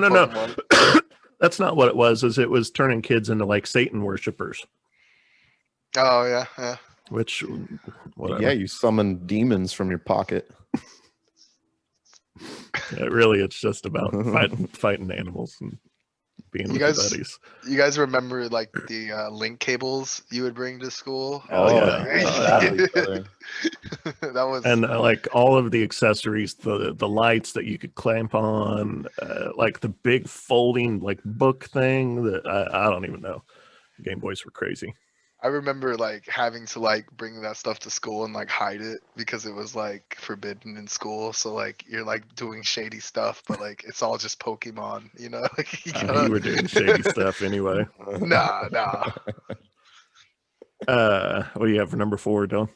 That's not what it was. It was turning kids into like Satan worshipers. Oh yeah. Which, whatever. Yeah, you summon demons from your pocket. Really, it's just about fighting animals. And being You with your guys, buddies. you guys remember like the link cables you would bring to school? Oh, yeah. Battle each other. That was And like all of the accessories, the lights that you could clamp on, like the big folding like book thing that I don't even know. Game Boys were crazy. I remember like having to like bring that stuff to school and like hide it because it was like forbidden in school. So like you're like doing shady stuff, but like it's all just Pokemon, you know? Like You were doing shady stuff anyway. Nah. What do you have for number 4, Dylan?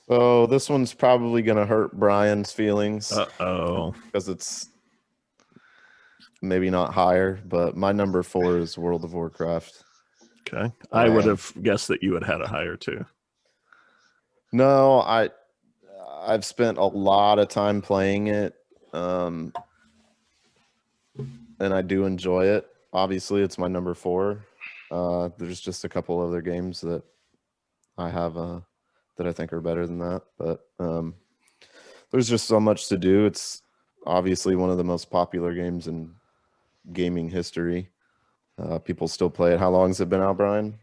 So this one's probably gonna hurt Brian's feelings Oh, because it's maybe not higher, but my number 4 is World of Warcraft. okay. I would have guessed that you had had a higher too. No, I've spent a lot of time playing it, and I do enjoy it. Obviously, it's my number 4. There's just a couple other games that I have that I think are better than that, but there's just so much to do. It's obviously one of the most popular games in gaming history. People still play it. How long has it been out, Brian?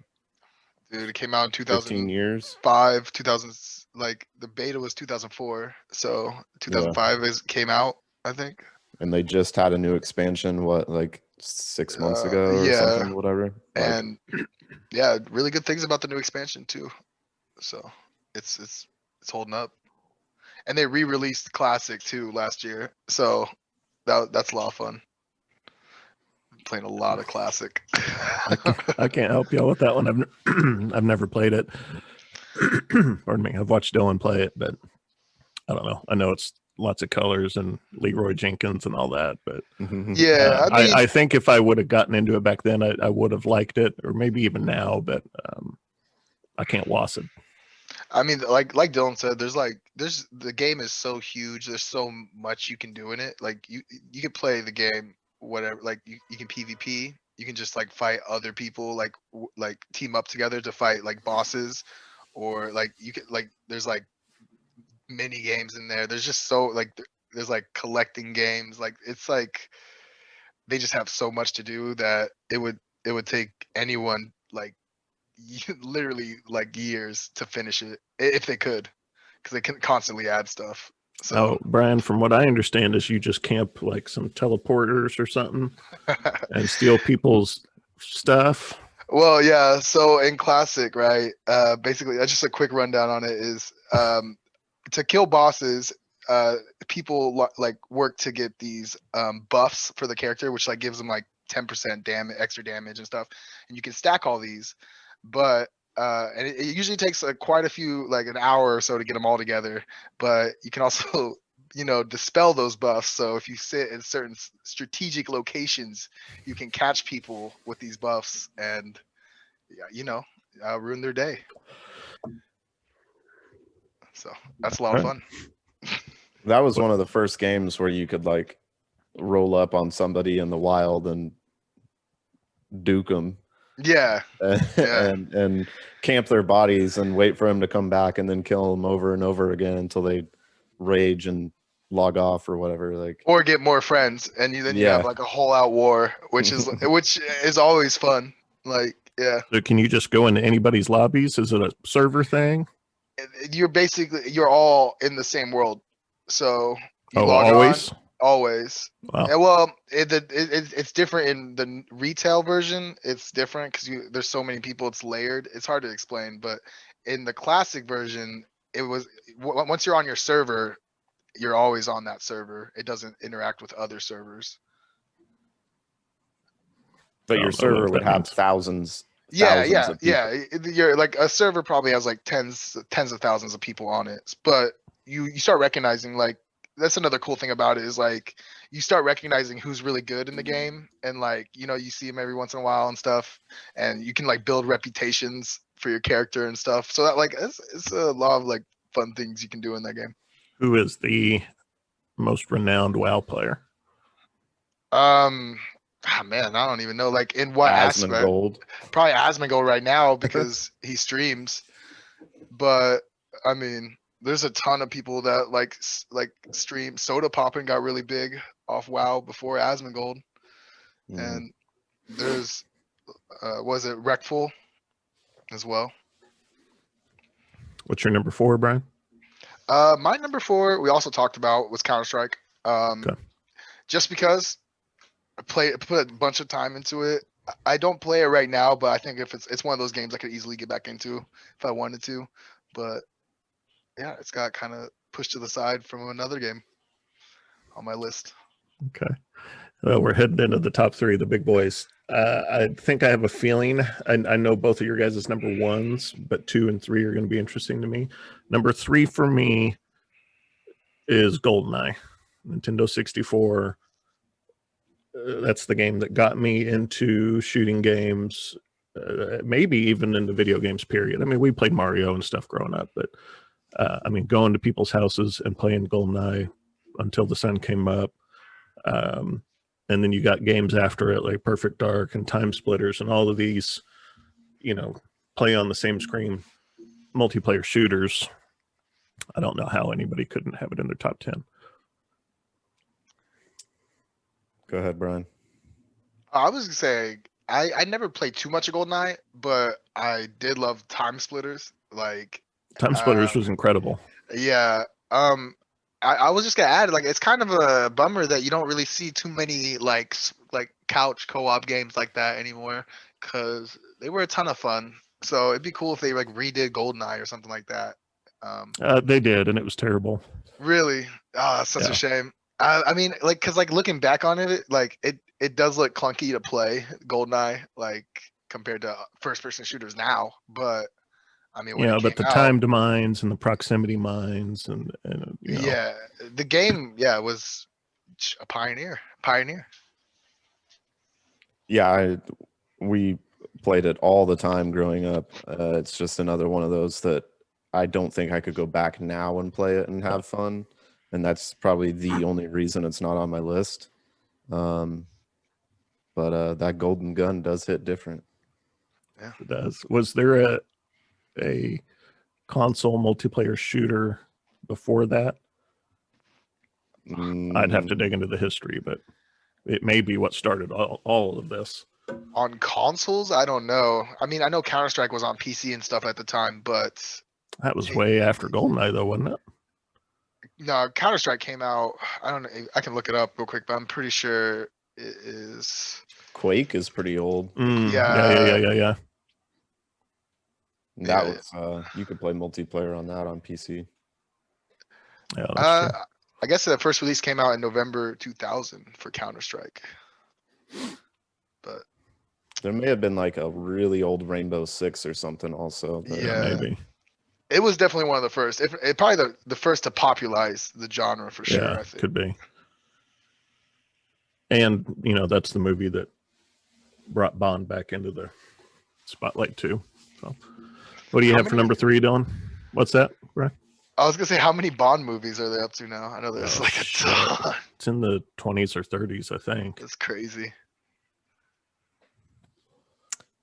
Dude, it came out in 15 years. 2005, 2000, like the beta was 2004. So 2005 came out, I think. And they just had a new expansion, what, like 6 months ago or yeah. something, whatever. And yeah, really good things about the new expansion too. So it's holding up. And they re-released Classic too last year. So that's a lot of fun. Playing a lot of Classic. I can't help y'all with that one. I've never played it. Pardon me. I've watched Dylan play it, but I don't know. I know it's lots of colors and Leroy Jenkins and all that, but Yeah, I mean, I think if I would have gotten into it back then, I would have liked it, or maybe even now, but I can't was it. I mean, like Dylan said, there's the game is so huge. There's so much you can do in it. Like you can play the game whatever. Like you can PvP. You can just like fight other people. Like team up together to fight like bosses, or like you can like there's like mini games in there. There's just so like there's like collecting games. Like it's like they just have so much to do that it would take anyone like literally like years to finish it if they could, because they can constantly add stuff. So Oh, Brian, from what I understand is you just camp like some teleporters or something and steal people's stuff. well, yeah. So in Classic, right? Basically, just a quick rundown on it is to kill bosses. People like work to get these buffs for the character, which like gives them like 10% damage, extra damage and stuff, and you can stack all these. But and it usually takes quite a few, like an hour or so to get them all together. But you can also, dispel those buffs. So if you sit in certain strategic locations, you can catch people with these buffs and, ruin their day. So that's a lot of fun. That was one of the first games where you could like roll up on somebody in the wild and duke them. Yeah. And camp their bodies and wait for them to come back and then kill them over and over again until they rage and log off or whatever. Like, or get more friends, and you have like a whole out war, which is always fun. Like, yeah. So can you just go into anybody's lobbies? Is it a server thing? You're all in the same world, so you log always. on. Always. Wow. And well, it's different in the retail version. It's different because there's so many people. It's layered. It's hard to explain. But in the classic version, it was once you're on your server, you're always on that server. It doesn't interact with other servers. But your server would have thousands. Yeah. You're like a server probably has like tens of thousands of people on it. But you start recognizing like. That's another cool thing about it is like you start recognizing who's really good in the game, and like you see them every once in a while and stuff, and you can like build reputations for your character and stuff. So that like it's a lot of like fun things you can do in that game. Who is the most renowned WoW player? Man, I don't even know. Like in what aspect? Probably Asmongold right now because he streams. But I mean. There's a ton of people that like stream. Soda Poppin' got really big off WoW before Asmongold. And there's was it Wreckful as well? What's your number 4, Brian? My number 4 we also talked about was Counter-Strike. Okay. Just because I put a bunch of time into it. I don't play it right now, but I think if it's one of those games I could easily get back into if I wanted to. But yeah, it's got kind of pushed to the side from another game on my list. Okay. Well, we're heading into the top 3, the big boys. I think I have a feeling. I know both of your guys' number 1s, but 2 and 3 are going to be interesting to me. Number 3 for me is GoldenEye, Nintendo 64. That's the game that got me into shooting games, maybe even into video games, period. I mean, we played Mario and stuff growing up, but I mean, going to people's houses and playing GoldenEye until the sun came up. And then you got games after it like Perfect Dark and Time Splitters and all of these, play on the same screen multiplayer shooters. I don't know how anybody couldn't have it in their top 10. Go ahead, Brian. I was gonna say I never played too much of GoldenEye, but I did love Time Splitters. Like Time Splitters was incredible. yeah. I was just gonna add, like, it's kind of a bummer that you don't really see too many like couch co-op games like that anymore, because they were a ton of fun. So it'd be cool if they like redid GoldenEye or something like that. They did, and it was terrible. Really, it's such a shame. I mean, like, cause like looking back on it, like it does look clunky to play GoldenEye, like compared to first-person shooters now. But I mean, when it but the came out, timed mines and the proximity mines and yeah, the game, was a pioneer. Yeah, we played it all the time growing up. It's just another one of those that I don't think I could go back now and play it and have fun. And that's probably the only reason it's not on my list. But that golden gun does hit different. Yeah, it does. Was there a console multiplayer shooter before that? I'd have to dig into the history, but it may be what started all of this. on consoles, I don't know. I mean, I know Counter-Strike was on PC and stuff at the time, but That was way after GoldenEye, though, wasn't it? no, Counter-Strike came out. I don't know. I can look it up real quick, but I'm pretty sure it is. Quake is pretty old. Yeah. That was you could play multiplayer on that on PC. Yeah, that's true. I guess the first release came out in November 2000 for Counter-Strike. But there may have been like a really old Rainbow Six or something also. But Maybe. It was definitely one of the first. It probably the first to popularize the genre for sure. Yeah, I think. could be. And that's the movie that brought Bond back into the spotlight too. So, what do you have for number 3, Dylan? What's that, Brian? I was gonna say, how many Bond movies are they up to now? I know there's like a ton. It's in the 20s or 30s, I think. That's crazy.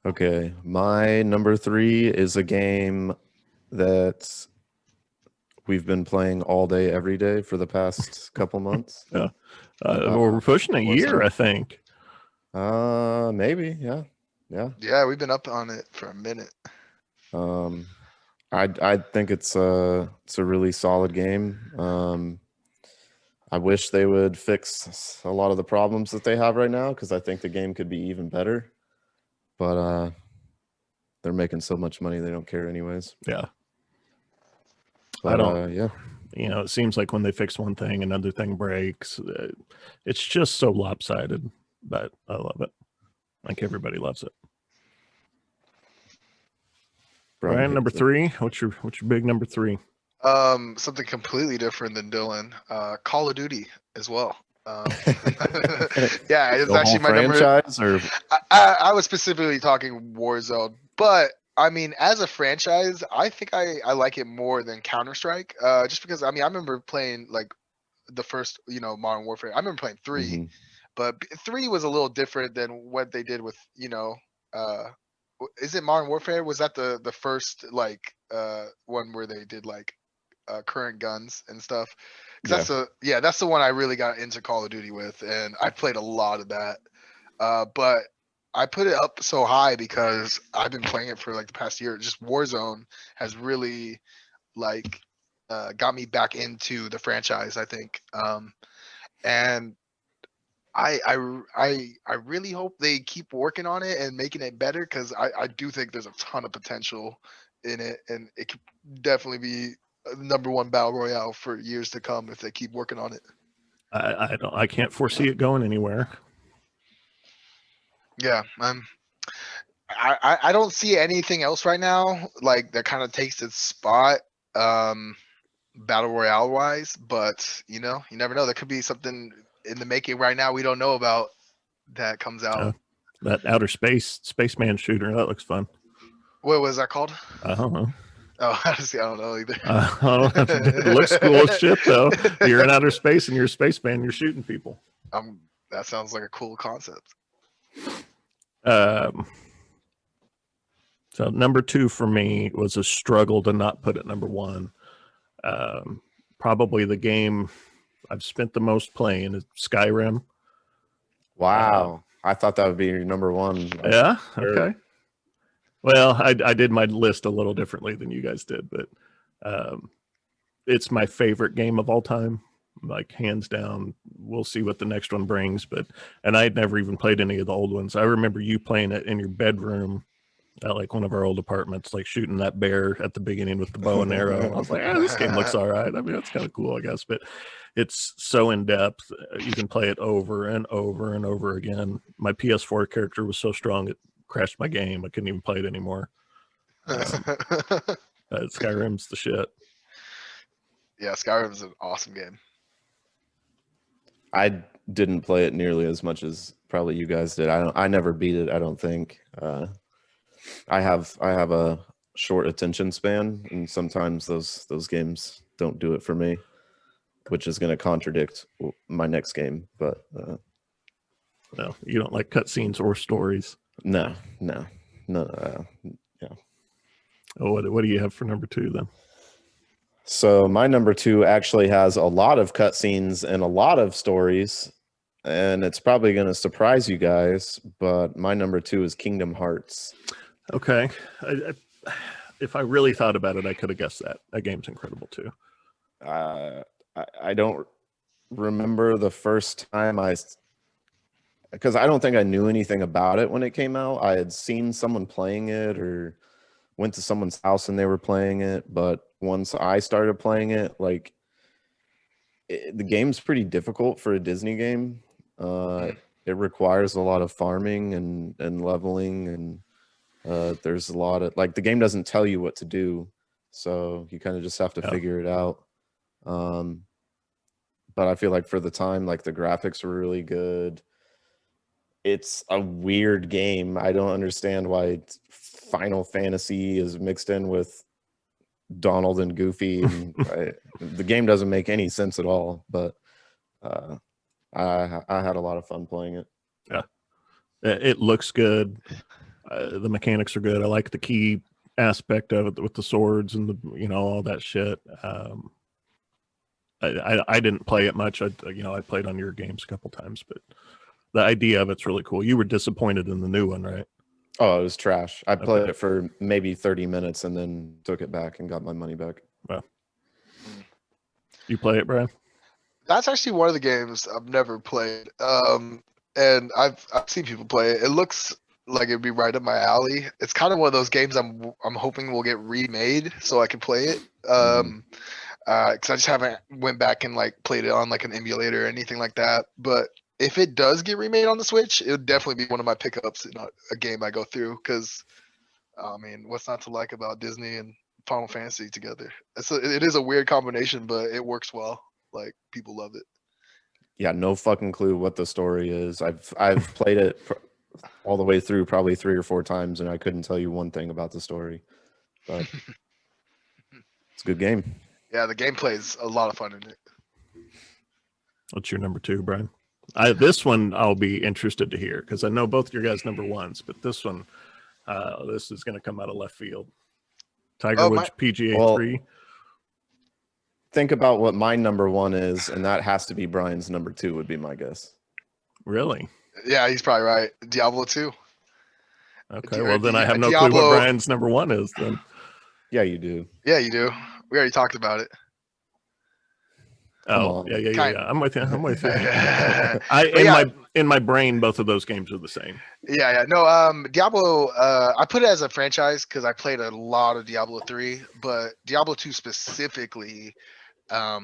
Okay, my number 3 is a game that we've been playing all day, every day for the past couple months. We're pushing a year, I think. Maybe, yeah. Yeah, we've been up on it for a minute. I think it's a really solid game. I wish they would fix a lot of the problems that they have right now, because I think the game could be even better. But they're making so much money they don't care anyways. Yeah. But, I don't. Yeah. It seems like when they fix one thing, another thing breaks. It's just so lopsided, but I love it. Like everybody loves it. Brian, number 3. What's your big number 3? Something completely different than Dylan. Call of Duty as well. Yeah, it's actually my franchise number. Or I was specifically talking Warzone, but I mean, as a franchise, I think I like it more than Counter-Strike. Just because I remember playing like the first, Modern Warfare. I remember playing 3, but 3 was a little different than what they did with, is it Modern Warfare? Was that the first like one where they did like current guns and stuff? That's the one I really got into Call of Duty with, and I played a lot of that. But I put it up so high because I've been playing it for like the past year. Just Warzone has really like got me back into the franchise, I think. And I really hope they keep working on it and making it better because I do think there's a ton of potential in it, and it could definitely be number one battle royale for years to come if they keep working on it. I can't foresee it going anywhere. Yeah, I don't see anything else right now like that kind of takes its spot, battle royale wise. But you never know. There could be something in the making right now we don't know about that comes out. That outer spaceman shooter, that looks fun. What was that called? I don't know. Oh, honestly, I don't know either. It looks cool as shit though. You're in outer space and you're a spaceman. You're shooting people. That sounds like a cool concept. So number 2 for me was a struggle to not put it number 1. Probably the game I've spent the most playing is Skyrim. Wow. I thought that would be your number 1. Yeah. Okay. Well, I did my list a little differently than you guys did, but it's my favorite game of all time, like hands down. We'll see what the next one brings, and I had never even played any of the old ones. I remember you playing it in your bedroom at like one of our old apartments, like shooting that bear at the beginning with the bow and arrow. And I was like, this game looks all right. I mean, that's kind of cool, I guess, but it's so in depth. You can play it over and over and over again. My PS4 character was so strong it crashed my game. I couldn't even play it anymore. Skyrim's the shit. Yeah, Skyrim's an awesome game. I didn't play it nearly as much as probably you guys did. I never beat it, I don't think. I have a short attention span, and sometimes those games don't do it for me, which is going to contradict my next game. But no, you don't like cutscenes or stories. No. Yeah. Oh, what do you have for number 2 then? So my number 2 actually has a lot of cutscenes and a lot of stories, and it's probably going to surprise you guys, but my number 2 is Kingdom Hearts. Okay. If I really thought about it, I could have guessed that. That game's incredible too. I don't remember the first time because I don't think I knew anything about it when it came out. I had seen someone playing it or went to someone's house and they were playing it. But once I started playing it, like the game's pretty difficult for a Disney game. It requires a lot of farming and leveling, and there's a lot of the game doesn't tell you what to do, so you kind of just have to figure it out. But I feel like for the time, like the graphics were really good. It's a weird game. I don't understand why Final Fantasy is mixed in with Donald and Goofy, and the game doesn't make any sense at all. But I had a lot of fun playing it. Yeah, it looks good. The mechanics are good. I like the key aspect of it with the swords and all that shit. I didn't play it much. I played on your games a couple times, but the idea of it's really cool. You were disappointed in the new one, right? Oh, it was trash. I played it for maybe 30 minutes and then took it back and got my money back. Well, you play it, Brian? That's actually one of the games I've never played. And I've seen people play it. It looks like it'd be right up my alley. It's kind of one of those games I'm hoping will get remade so I can play it. Because I just haven't went back and played it on an emulator or anything like that. But if it does get remade on the Switch, it would definitely be one of my pickups in a game I go through. Because, I mean, what's not to like about Disney and Final Fantasy together? It is a weird combination, but it works well. People love it. Yeah, no fucking clue what the story is. I've played it all the way through probably 3 or 4 times, and I couldn't tell you one thing about the story. But it's a good game. Yeah, the gameplay is a lot of fun in it. What's your number 2, Brian? This one I'll be interested to hear because I know both your guys' number 1s, but this one, this is going to come out of left field. Tiger Woods PGA 3. Think about what my number 1 is, and that has to be Brian's number 2 would be my guess. Really? Yeah, he's probably right. Diablo 2. Okay, well then I have no clue Diablo. what Brian's number one is then. Yeah, you do. Yeah, you do. We already talked about it. Come Oh, on. yeah. I'm with you. I'm with you. But in my brain, both of those games are the same. yeah. No, Diablo, I put it as a franchise because I played a lot of Diablo 3, but Diablo 2 specifically, I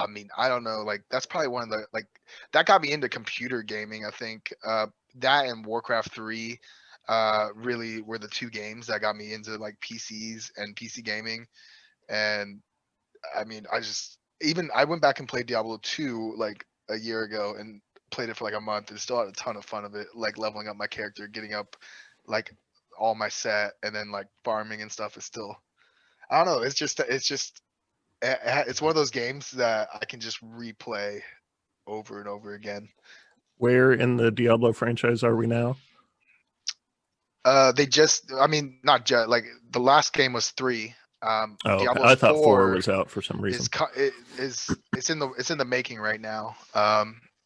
mean, I don't know, like that's probably one of the like that got me into computer gaming, I think. That and Warcraft 3 really were the two games that got me into like PCs and PC gaming. And I mean, I went back and played Diablo 2 like a year ago and played it for like a month and still had a ton of fun of it, like leveling up my character, getting up like all my set and then like farming and stuff is still, I don't know, it's one of those games that I can just replay over and over again. Where in the Diablo franchise are we now? I mean, not just like the last game was 3. Oh, okay. Diablo I thought 4 4 was out for some reason. it's in the making right now.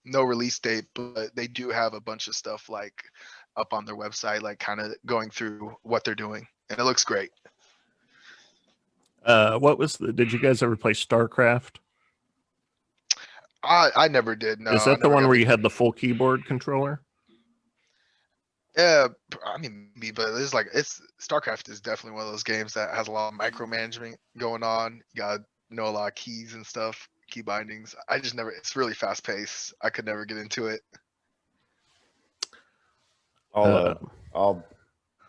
No release date, but they do have a bunch of stuff like up on their website, like kind of going through what they're doing, and it looks great. Did you guys ever play StarCraft? I never did. No, Is I that the never one got where the- you had the full keyboard controller? Yeah, I mean, but it's like StarCraft is definitely one of those games that has a lot of micromanagement going on. You gotta know a lot of keys and stuff, key bindings. I just never. It's really fast paced. I could never get into it. I'll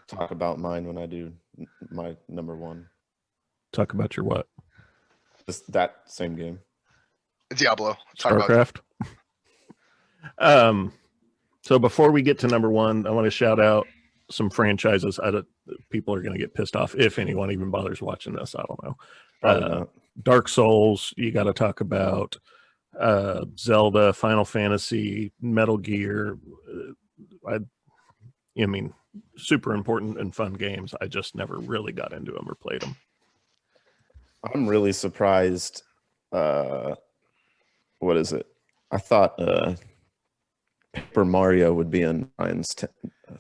talk about mine when I do my number one. Talk about your what? Just that same game. Diablo. Talk StarCraft. So before we get to number one, I want to shout out some franchises. People are going to get pissed off if anyone even bothers watching this. I don't know. Probably not. Dark Souls. You got to talk about Zelda, Final Fantasy, Metal Gear. I mean, super important and fun games. I just never really got into them or played them. I'm really surprised. What is it? I thought Paper Mario would be in Ryan's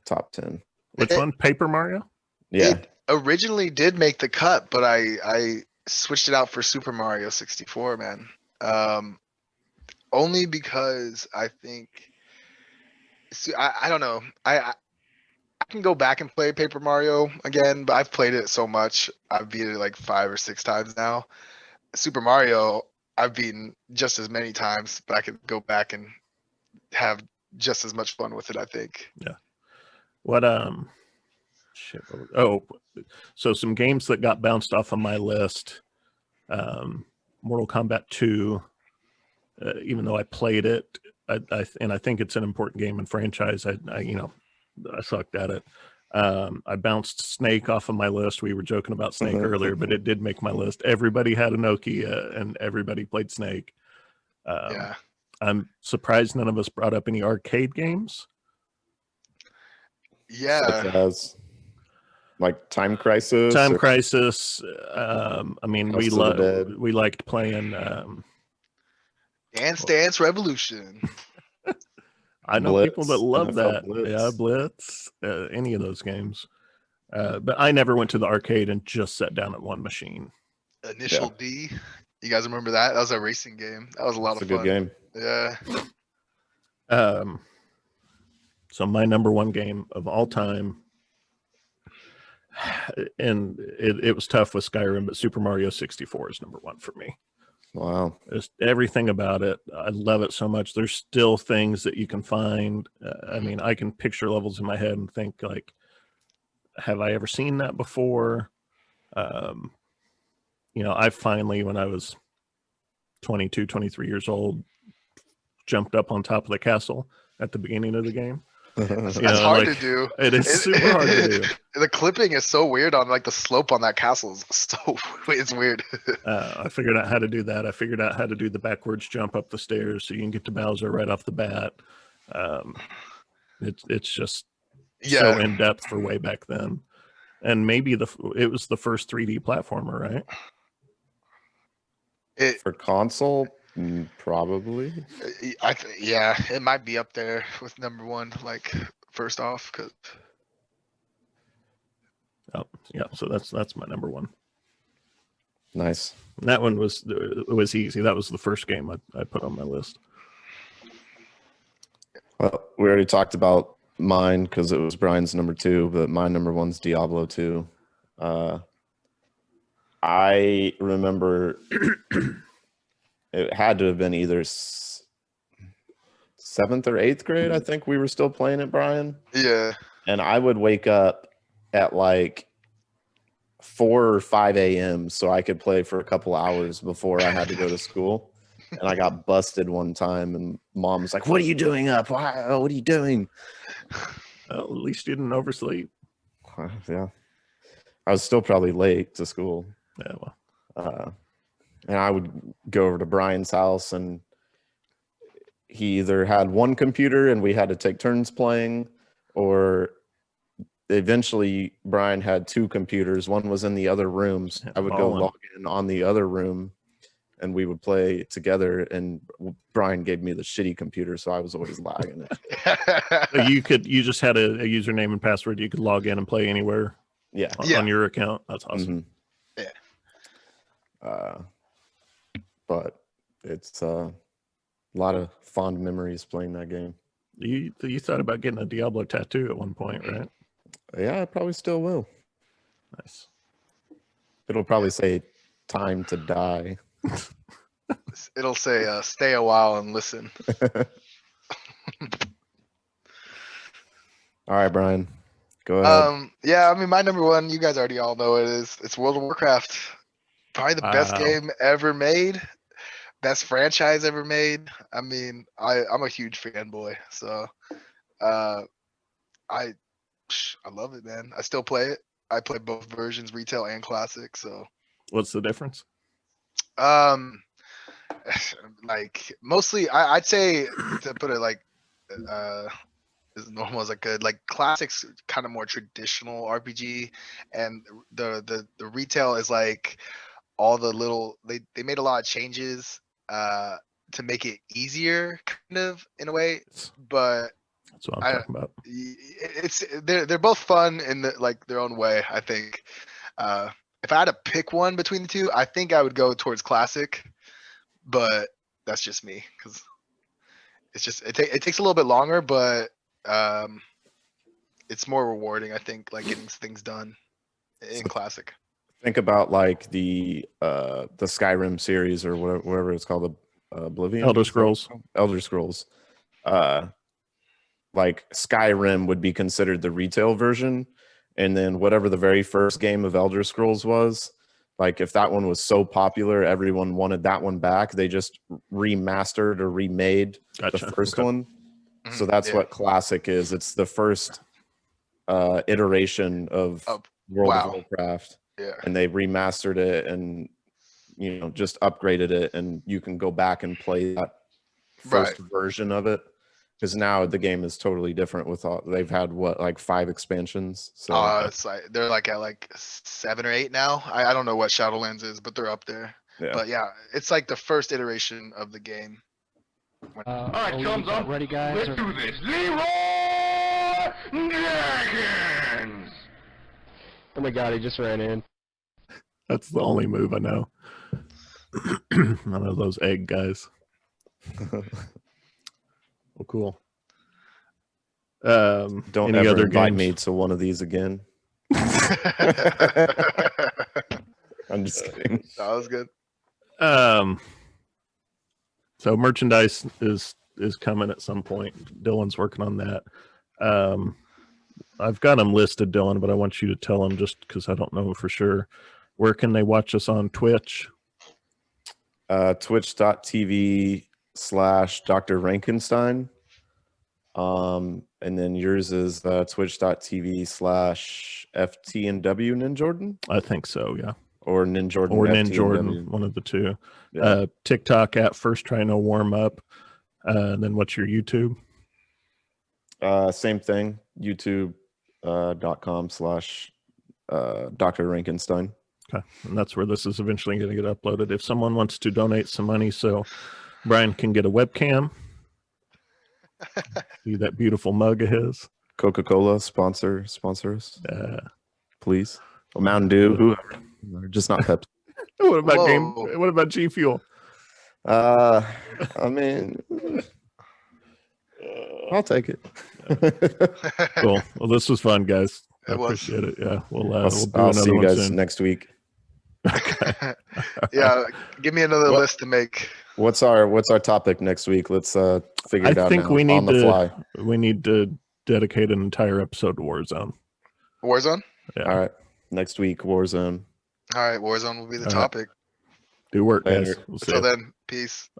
top 10. Which one? Paper Mario? Yeah. It originally did make the cut, but I switched it out for Super Mario 64, man. Only because I think I don't know. I can go back and play Paper Mario again, but I've played it so much. I've beat it like 5 or 6 times now. Super Mario, I've beaten just as many times, but I could go back and have just as much fun with it, I think. Yeah. What shit. Oh, so some games that got bounced off of my list. Mortal Kombat 2. Even though I played it, I think it's an important game and franchise. I sucked at it. I bounced Snake off of my list. We were joking about Snake earlier, but it did make my list. Everybody had a Nokia and everybody played Snake. Yeah. Um, I'm surprised none of us brought up any arcade games. Yeah. Such as like Time Crisis. Time Crisis. I mean, House of the Dead. we liked playing. Dance Revolution. I know Blitz, people that love NFL that. Blitz. Yeah, Blitz. Any of those games. But I never went to the arcade and just sat down at one machine. Initial D. You guys remember that? That was a racing game. That was a lot It's of a fun. good game. Yeah. So my number one game of all time, and it was tough with Skyrim, but Super Mario 64 is number one for me. Wow. Just everything about it. I love it so much. There's still things that you can find. I mean, I can picture levels in my head and think like, have I ever seen that before? I finally, when I was 22, 23 years old, jumped up on top of the castle at the beginning of the game. That's hard to do. It is super hard to do. The clipping is so weird on like the slope on that castle is it's weird. I figured out how to do that. I figured out how to do the backwards jump up the stairs so you can get to Bowser right off the bat. It's just so in depth for way back then. And maybe it was the first 3D platformer, right? For console, Probably. Yeah, it might be up there with number one, like first off, because Oh, yeah. So that's my number one. Nice. And that one was easy. That was the first game I put on my list. Well, we already talked about mine because it was Brian's number 2, but my number 1's Diablo 2. I remember it had to have been either 7th or 8th grade. I think we were still playing it, Brian. yeah. And I would wake up at like 4 or 5 a.m. so I could play for a couple hours before I had to go to school. And I got busted one time, and Mom was like, "What are you doing up? Why? What are you doing?" Well, at least you didn't oversleep. Yeah, I was still probably late to school. Yeah, well, And I would go over to Brian's house, and he either had one computer and we had to take turns playing, or eventually Brian had 2 computers. One was in the other rooms. I would go log in on the other room, and we would play together. And Brian gave me the shitty computer, so I was always lagging it. you just had a username and password. You could log in and play anywhere. Yeah. On your account. That's awesome. Mm-hmm. Yeah. But it's a lot of fond memories playing that game. You thought about getting a Diablo tattoo at one point, right? Yeah, I probably still will. Nice. It'll probably say "time to die." It'll say stay a while and listen. All right, Brian, go ahead. Yeah, I mean, my number one, you guys already all know it is. It's World of Warcraft. Probably the best game ever made. Best franchise ever made. I mean, I'm a huge fanboy, so I love it, man. I still play it. I play both versions, retail and classic. So what's the difference? Like mostly, I'd say, to put it like as normal as I could, like classics kind of more traditional RPG, and the retail is like all the little they made a lot of changes to make it easier, kind of, in a way, but that's what I'm talking about. They're both fun in their own way, I think. If I had to pick one between the two, I think I would go towards classic, but that's just me, because it's just it takes a little bit longer, but it's more rewarding, I think, like getting things done in classic. Think about like the Skyrim series, or whatever it's called, the Oblivion, Elder Scrolls. Like Skyrim would be considered the retail version, and then whatever the very first game of Elder Scrolls was, like if that one was so popular, everyone wanted that one back, they just remastered or remade the first one. So that's what classic is. It's the first iteration of World of Warcraft. Yeah. And they remastered it and just upgraded it, and you can go back and play that first version of it, because now the game is totally different. They've had like 5 expansions. So it's like they're like at like 7 or 8 now. I don't know what Shadowlands is, but they're up there. Yeah. But yeah, it's like the first iteration of the game. All right, thumbs up. Ready, guys? Let's do this. Leroy Dragons! Oh my god, he just ran in. That's the only move I know. None of those egg guys. Well, cool. Don't any ever other invite games? me to one of these again. I'm just kidding. That was good. So merchandise is coming at some point. Dylan's working on that. I've got them listed, Dylan, but I want you to tell them, just because I don't know for sure. Where can they watch us on Twitch? Twitch.tv/Dr. Rankenstein. And then yours is twitch.tv/FTNW Ninjordan? I think so, yeah. Or Ninjordan. Or FTNW. Ninjordan, one of the two. Yeah. TikTok at First Try No Warm Up. And then what's your YouTube? Same thing. YouTube.com/Dr. Rankenstein. Okay. And that's where this is eventually going to get uploaded. If someone wants to donate some money so Brian can get a webcam. See that beautiful mug of his. Coca-Cola sponsor us, please. Or Mountain Dew, whoever. Just not Pepsi. What about Whoa. What about G Fuel? I mean, I'll take it. Cool. Well, this was fun, guys. I It was. appreciate it. Yeah, we'll I'll do see another you one guys soon. next week. Yeah, give me another What- list to make. What's our topic next week? Let's figure it out think now, we need on the to fly. we need to dedicate an entire episode to Warzone. Warzone? Yeah. All right. Next week, Warzone. All right, Warzone will be the All right. topic. Do work, guys. Later. We'll see Until ya. then, peace.